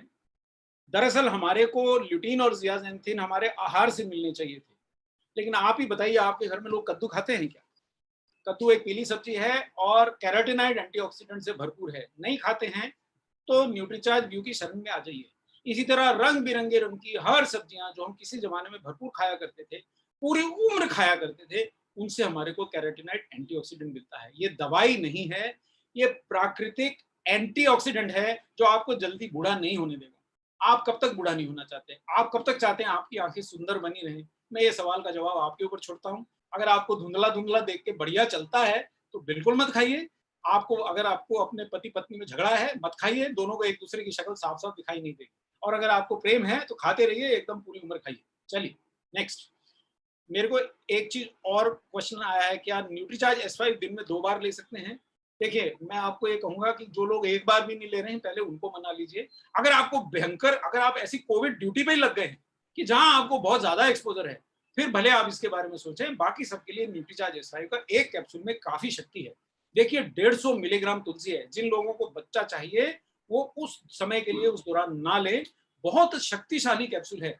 दरअसल हमारे को ल्यूटीन और जियाजेंथिन हमारे आहार से मिलने चाहिए थे, लेकिन आप ही बताइए, आपके घर में लोग कद्दू खाते हैं क्या? कद्दू एक पीली सब्जी है और कैरोटीनॉइड एंटीऑक्सीडेंट से भरपूर है, नहीं खाते हैं तो न्यूट्रीचार्ज व्यू की शरण में आ जाइए। इसी तरह रंग बिरंगे रंग की हर सब्जियां जो हम किसी जमाने में भरपूर खाया करते थे, पूरी उम्र खाया करते थे, उनसे हमारे को कैरोटीनॉइड एंटीऑक्सीडेंट मिलता है। ये दवाई नहीं है, ये प्राकृतिक एंटीऑक्सीडेंट है जो आपको जल्दी बूढ़ा नहीं होने देगा। आप कब तक बूढ़ा नहीं होना चाहते? आप कब तक चाहते हैं आपकी आंखें सुंदर बनी रहें? मैं ये सवाल का जवाब आपके ऊपर छोड़ता हूँ। अगर आपको धुंधला धुंधला देख के बढ़िया चलता है तो बिल्कुल मत खाइए। अगर आपको अपने पति पत्नी में झगड़ा है, मत खाइए, दोनों को एक दूसरे की शक्ल साफ साफ दिखाई नहीं देगी। और अगर आपको प्रेम है तो खाते रहिए, एकदम पूरी उम्र खाइए। चलिए नेक्स्ट। मेरे को एक चीज और क्वेश्चन आया है, क्या न्यूट्रीचार्ज S5 दिन में 2 बार ले सकते हैं? देखिए, मैं आपको ये कहूंगा कि जो लोग एक बार भी नहीं ले रहे हैं, पहले उनको मना लीजिए। अगर आपको भयंकर, अगर आप ऐसी कोविड ड्यूटी पे ही लग गए हैं कि जहां आपको बहुत ज्यादा एक्सपोजर है, फिर भले आप इसके बारे में सोचें। बाकी सबके लिए न्यूट्रीचार्ज S5 का एक कैप्सूल में काफी शक्ति है। देखिए 150 मिलीग्राम तुलसी है। जिन लोगों को बच्चा चाहिए वो उस समय के लिए उस दौरान ना ले, बहुत शक्तिशाली कैप्सूल है।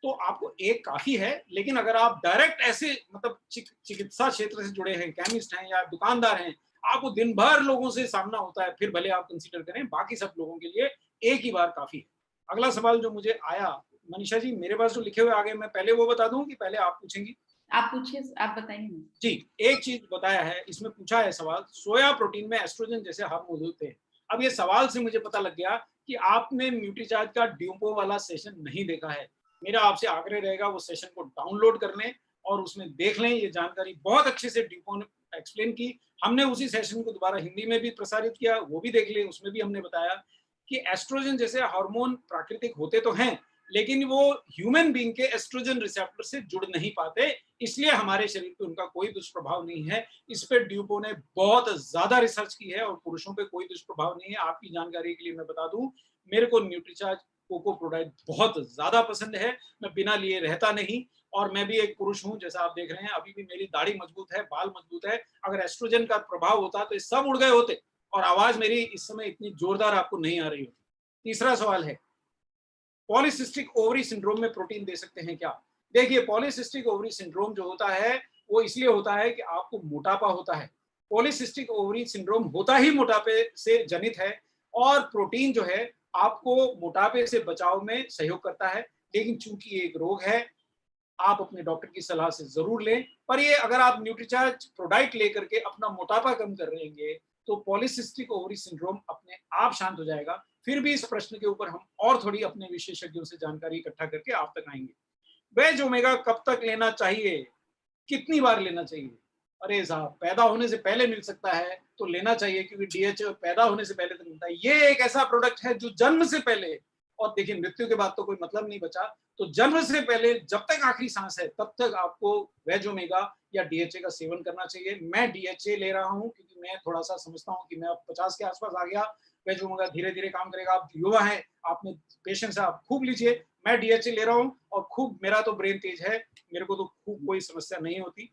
तो आपको एक काफी है, लेकिन अगर आप डायरेक्ट ऐसे मतलब चिकित्सा क्षेत्र से जुड़े हैं, केमिस्ट हैं या दुकानदार हैं, आपको दिन भर लोगों से सामना होता है, फिर भले आप कंसीडर करें। बाकी सब लोगों के लिए एक ही बार काफी है। अगला सवाल जो मुझे आया, मनीषा जी मेरे पास जो लिखे हुए आगे, मैं पहले वो बता दूं कि पहले आप पूछेंगी? आप पूछिए, आप बताइए ना। जी, एक चीज बताया है इसमें, पूछा है सवाल, सोया प्रोटीन में एस्ट्रोजन जैसे हार्मोन होते हैं। अब ये सवाल से मुझे पता लग गया कि आपने न्यूट्रीचार्ज का ड्यूपो वाला सेशन नहीं देखा है। मेरा आपसे आग्रह रहेगा वो सेशन को डाउनलोड कर लें और उसमें देख लें। ये जानकारी बहुत अच्छे से ड्यूपो ने एक्सप्लेन की। हमने उसी सेशन को दोबारा हिंदी में भी प्रसारित किया, वो भी देख लें। उसमें भी हमने बताया कि एस्ट्रोजन जैसे हार्मोन प्राकृतिक होते तो हैं, लेकिन वो ह्यूमन बीइंग के एस्ट्रोजन रिसेप्टर से जुड़ नहीं पाते, इसलिए हमारे शरीर पे उनका कोई दुष्प्रभाव नहीं है। इस पे ड्यूपो ने बहुत ज्यादा रिसर्च की है और पुरुषों पे कोई दुष्प्रभाव नहीं है। आपकी जानकारी के लिए मैं बता दूं, मेरे को न्यूट्रीचार्ज कोको प्रोडाक्ट बहुत ज्यादा पसंद है। मैं बिना लिए रहता नहीं, और मैं भी एक पुरुष हूं, जैसा आप देख रहे हैं। अभी भी मेरी दाढ़ी मजबूत है, बाल मजबूत है। अगर एस्ट्रोजन का प्रभाव होता तो ये सब उड़ गए होते और आवाज मेरी इस समय इतनी जोरदार आपको नहीं आ रही होती। तीसरा सवाल है, पॉलीसिस्टिक ओवरी सिंड्रोम में प्रोटीन दे सकते हैं क्या? देखिए, पॉलीसिस्टिक ओवरी सिंड्रोम जो होता है वो इसलिए होता है कि आपको मोटापा होता है। पॉलीसिस्टिक ओवरी सिंड्रोम होता ही मोटापे से जनित है, और प्रोटीन जो है आपको मोटापे से बचाव में सहयोग करता है। लेकिन चूंकि ये एक रोग है, आप अपने डॉक्टर की सलाह से जरूर लें। पर ये अगर आप न्यूट्रीचार्ज प्रोडक्ट लेकर के अपना मोटापा कम कर रहेंगे तो पॉलीसिस्टिक ओवरी सिंड्रोम अपने आप शांत हो जाएगा। फिर भी इस प्रश्न के ऊपर हम और थोड़ी अपने विशेषज्ञों से जानकारी इकट्ठा करके आप तक आएंगे। वेज ओमेगा कब तक लेना चाहिए, कितनी बार लेना चाहिए? अरे साहब, पैदा होने से पहले मिल सकता है तो लेना चाहिए, क्योंकि डीएचए पैदा होने से पहले तो मिलता है। ये एक ऐसा प्रोडक्ट है जो जन्म से पहले, और देखिए मृत्यु के बाद तो कोई मतलब नहीं बचा, तो जन्म से पहले जब तक आखिरी सांस है तब तक आपको वेज ओमेगा या डीएचए का सेवन करना चाहिए। मैं डीएचए ले रहा हूं क्योंकि मैं थोड़ा सा समझता हूं कि मैं अब 50 के आसपास आ गया। वेज ओमेगा धीरे धीरे काम करेगा। आप युवा हैं, आप में पेशेंस है, आप खूब लीजिए। मैं डीएचए ले रहा हूँ और खूब, मेरा तो ब्रेन तेज है, मेरे को तो खूब कोई समस्या नहीं होती।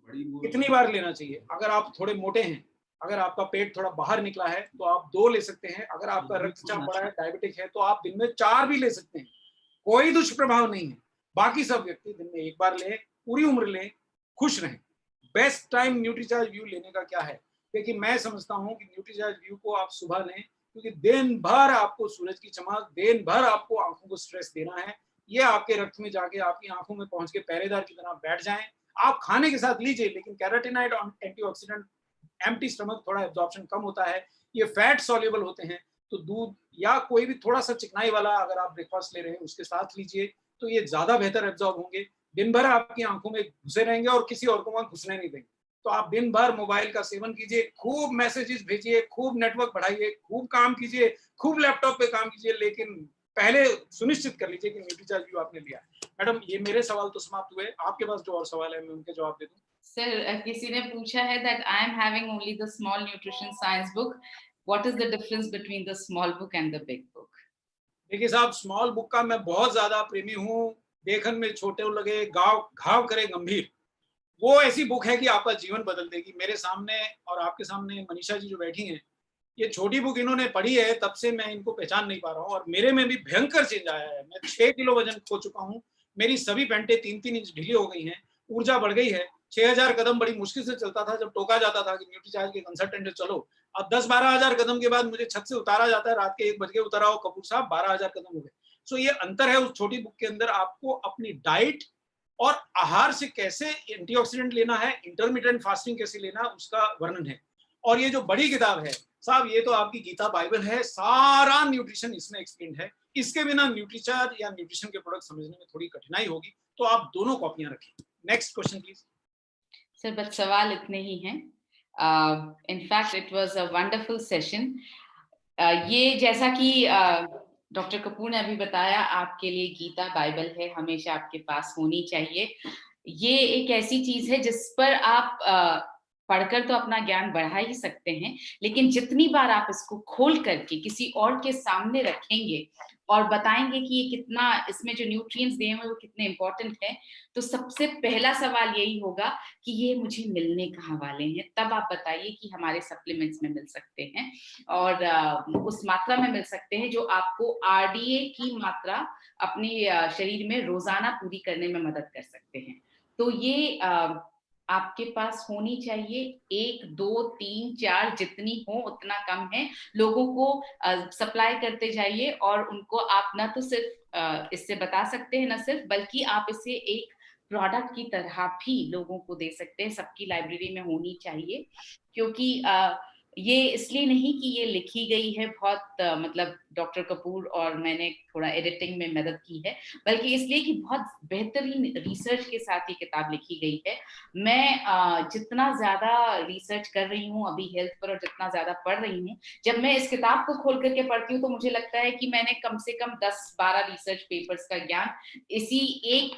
कितनी बार लेना चाहिए? अगर आप थोड़े मोटे हैं, अगर आपका पेट थोड़ा बाहर निकला है तो आप 2 ले सकते हैं। अगर आपका रक्तचाप बढ़ा है, डायबिटिक है, तो आप दिन में 4 भी ले सकते हैं, कोई दुष्प्रभाव नहीं है। बाकी सब व्यक्ति दिन में 1 बार लें, पूरी उम्र लें, खुश रहें। बेस्ट टाइम न्यूट्रीचार्ज व्यू लेने का क्या है? देखिए, मैं समझता हूं कि न्यूट्रीचार्ज व्यू को आप सुबह लें, क्योंकि दिन भर आपको सूरज की चमक, दिन भर आपको आंखों को स्ट्रेस देना है। ये आपके रक्त में जाके आपकी आंखों में पहुंच के पहरेदार की तरह बैठ जाएं। आप खाने के साथ लीजिए, लेकिन कैरोटीनॉइड और एंटीऑक्सीडेंट, एम्प्टी स्टमक थोड़ा एब्जॉर्प्शन कम होता है। ये फैट सॉल्युबल होते हैं, तो दूध या कोई भी थोड़ा सा चिकनाई वाला अगर आप ब्रेकफास्ट ले रहे हैं उसके साथ लीजिए, तो ये ज्यादा बेहतर एब्जॉर्ब होंगे। दिन भर आपकी आंखों में घुसे रहेंगे और किसी और को वहां घुसने नहीं देंगे। तो आप दिन भर मोबाइल का सेवन कीजिए, खूब मैसेजेस भेजिए, खूब नेटवर्क बढ़ाइए, खूब काम कीजिए, खूब लैपटॉप पे काम कीजिए, लेकिन पहले सुनिश्चित कर लीजिए कि न्यूट्रीचार्ज व्यू आपने लिया है। मैडम, ये मेरे सवाल तो समाप्त हुए। आपके पास जो और सवाल है मैं उनके जवाब दे दूं। सर, किसी ने पूछा है that I am having only the small nutrition science book. What is the difference between the small book and the big book? देखिए साहब, स्मॉल बुक का मैं बहुत ज्यादा प्रेमी हूँ। देखन में छोटे लगे, गाव घाव करे गंभीर, वो ऐसी बुक है कि आपका जीवन बदल देगी। मेरे सामने और आपके सामने मनीषा जी जो बैठी हैं, ये छोटी बुक इन्होंने पढ़ी है, तब से मैं इनको पहचान नहीं पा रहा हूँ, और मेरे में भी भयंकर चेंज आया है। मैं 6 किलो वजन खो चुका हूँ। मेरी सभी पैंटें 3-3 इंच ढीली हो गई हैं। ऊर्जा बढ़ गई है। 6000 कदम बड़ी मुश्किल से चलता था, जब टोका जाता था कि न्यूट्रीचार्ज के कंसल्टेंट चलो। अब 10-12 हजार कदम के बाद मुझे छत से उतारा जाता है, रात के 1 बजे उतर आओ कपूर साहब, 12 हजार कदम हो गए। सो ये अंतर है उस छोटी बुक के अंदर। आपको अपनी डाइट और आहार से कैसे एंटीऑक्सीडेंट लेना है, इंटरमिटेंट फास्टिंग कैसे लेना, उसका वर्णन है। और ये जो बड़ी किताब है साहब, ये तो आपकी गीता बाइबल है। सारा न्यूट्रिशन इसमें एक्सप्लेन है। इसके बिना न्यूट्रीचार्ज या न्यूट्रिशन के प्रोडक्ट समझने में थोड़ी कठिनाई होगी, तो आप दोनों कॉपियां रखें। Next question please. सर, बस सवाल इतने ही हैं। In fact it was a wonderful session. ये जैसा कि डॉक्टर कपूर ने अभी बताया, आपके लिए गीता बाइबल है, हमेशा आपके पास होनी चाहिए। ये एक ऐसी चीज है जिस पर आप पढ़कर तो अपना ज्ञान बढ़ा ही सकते हैं, लेकिन जितनी बार आप इसको खोल करके किसी और के सामने रखेंगे, और बताएंगे कि ये कितना, इसमें जो न्यूट्रिएंट्स दिए हुए वो कितने इंपॉर्टेंट है, तो सबसे पहला सवाल यही होगा कि ये मुझे मिलने कहाँ वाले हैं। तब आप बताइए कि हमारे सप्लीमेंट्स में मिल सकते हैं और उस मात्रा में मिल सकते हैं जो आपको आरडीए की मात्रा अपने शरीर में रोजाना पूरी करने में मदद कर सकते हैं। तो ये आपके पास होनी चाहिए। 1, 2, 3, 4 जितनी हो उतना कम है। लोगों को सप्लाई करते जाइए और उनको आप ना तो सिर्फ इससे बता सकते हैं, ना सिर्फ, बल्कि आप इसे एक प्रोडक्ट की तरह भी लोगों को दे सकते हैं। सबकी लाइब्रेरी में होनी चाहिए, क्योंकि ये इसलिए नहीं कि ये लिखी गई है बहुत मतलब डॉक्टर कपूर और मैंने थोड़ा एडिटिंग में मदद की है, बल्कि इसलिए कि बहुत बेहतरीन रिसर्च के साथ ये किताब लिखी गई है। मैं जितना ज्यादा रिसर्च कर रही हूँ अभी हेल्थ पर और जितना ज्यादा पढ़ रही हूँ, जब मैं इस किताब को खोल करके पढ़ती हूँ तो मुझे लगता है कि मैंने कम से कम 10-12 रिसर्च पेपर्स का ज्ञान इसी 1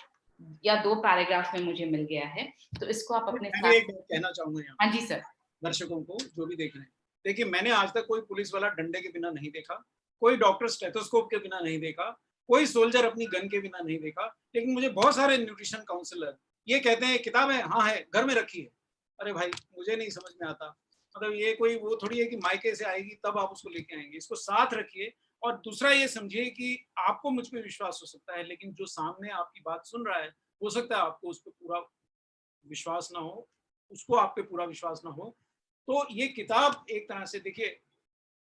या 2 पैराग्राफ में मुझे मिल गया है। तो इसको आप अपने मैं साथ। भी एक बात कहना चाहूंगा यहाँ हाँ जी सर। दर्शकों को जो भी देख रहे हैं, देखिए मैंने आज तक कोई पुलिस वाला डंडे के बिना नहीं देखा, कोई डॉक्टर स्टेथोस्कोप के बिना नहीं देखा, कोई सोल्जर अपनी गन के बिना नहीं देखा, लेकिन मुझे बहुत सारे न्यूट्रिशन काउंसलर ये कहते हैं किताब है, हाँ है, घर में रखी है। अरे भाई मुझे नहीं समझ में आता, मतलब ये कोई वो थोड़ी है कि मायके से आएगी तब आप उसको लेके आएंगे, इसको साथ रखिए। और दूसरा ये समझिए कि आपको मुझ पर विश्वास हो सकता है, लेकिन जो सामने आपकी बात सुन रहा है हो सकता है आपको उस पर पूरा विश्वास ना हो, उसको आप पे पूरा विश्वास ना हो। तो ये किताब एक तरह से देखिए,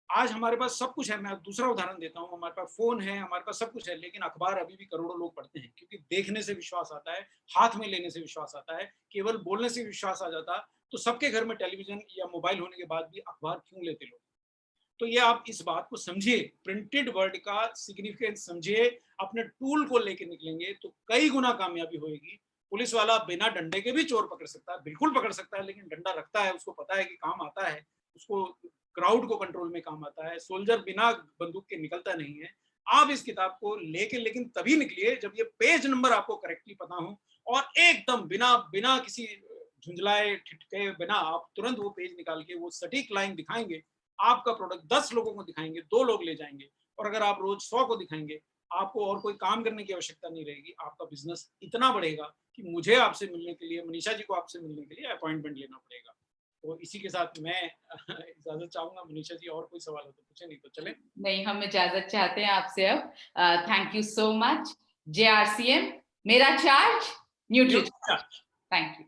आज हमारे पास सब कुछ है। मैं दूसरा उदाहरण देता हूँ, हमारे पास फोन है, हमारे पास सब कुछ है, लेकिन अखबार अभी भी करोड़ों लोग पढ़ते हैं, क्योंकि देखने से विश्वास आता है, हाथ में लेने से विश्वास आता है। केवल बोलने से विश्वास आ जाता तो सबके घर में टेलीविजन या मोबाइल होने के बाद भी अखबार क्यों लेते लोग। तो ये आप इस बात को समझिए, प्रिंटेड वर्ड का सिग्निफिकेंस समझिए, अपने टूल को लेके निकलेंगे तो कई गुना कामयाबी होगी। पुलिस वाला बिना डंडे के भी चोर पकड़ सकता है, बिल्कुल पकड़ सकता है, लेकिन डंडा रखता है, उसको पता है कि काम आता है, उसको क्राउड को कंट्रोल में काम आता है। सोल्जर बिना बंदूक के निकलता नहीं है। आप इस किताब को लेके लेकिन तभी निकलिए जब ये पेज नंबर आपको करेक्टली पता हो, और एकदम बिना बिना किसी झुंझलाए ठिठके बिना आप तुरंत वो पेज निकाल के वो सटीक लाइन दिखाएंगे, आपका प्रोडक्ट 10 लोगों को दिखाएंगे, 2 लोग ले जाएंगे। और अगर आप रोज 100 को दिखाएंगे, आपको और कोई काम करने की आवश्यकता नहीं रहेगी। आपका बिजनेस इतना बढ़ेगा कि मुझे आपसे मिलने के लिए, मनीषा जी को आपसे मिलने के लिए अपॉइंटमेंट लेना पड़ेगा। तो इसी के साथ मैं इजाजत चाहूंगा। मनीषा जी और कोई सवाल हो तो पूछे, नहीं तो चले। नहीं, हम इजाजत चाहते हैं आपसे अब। Thank you so much. JRCM, मेरा charge nutrition. Nutri thank you.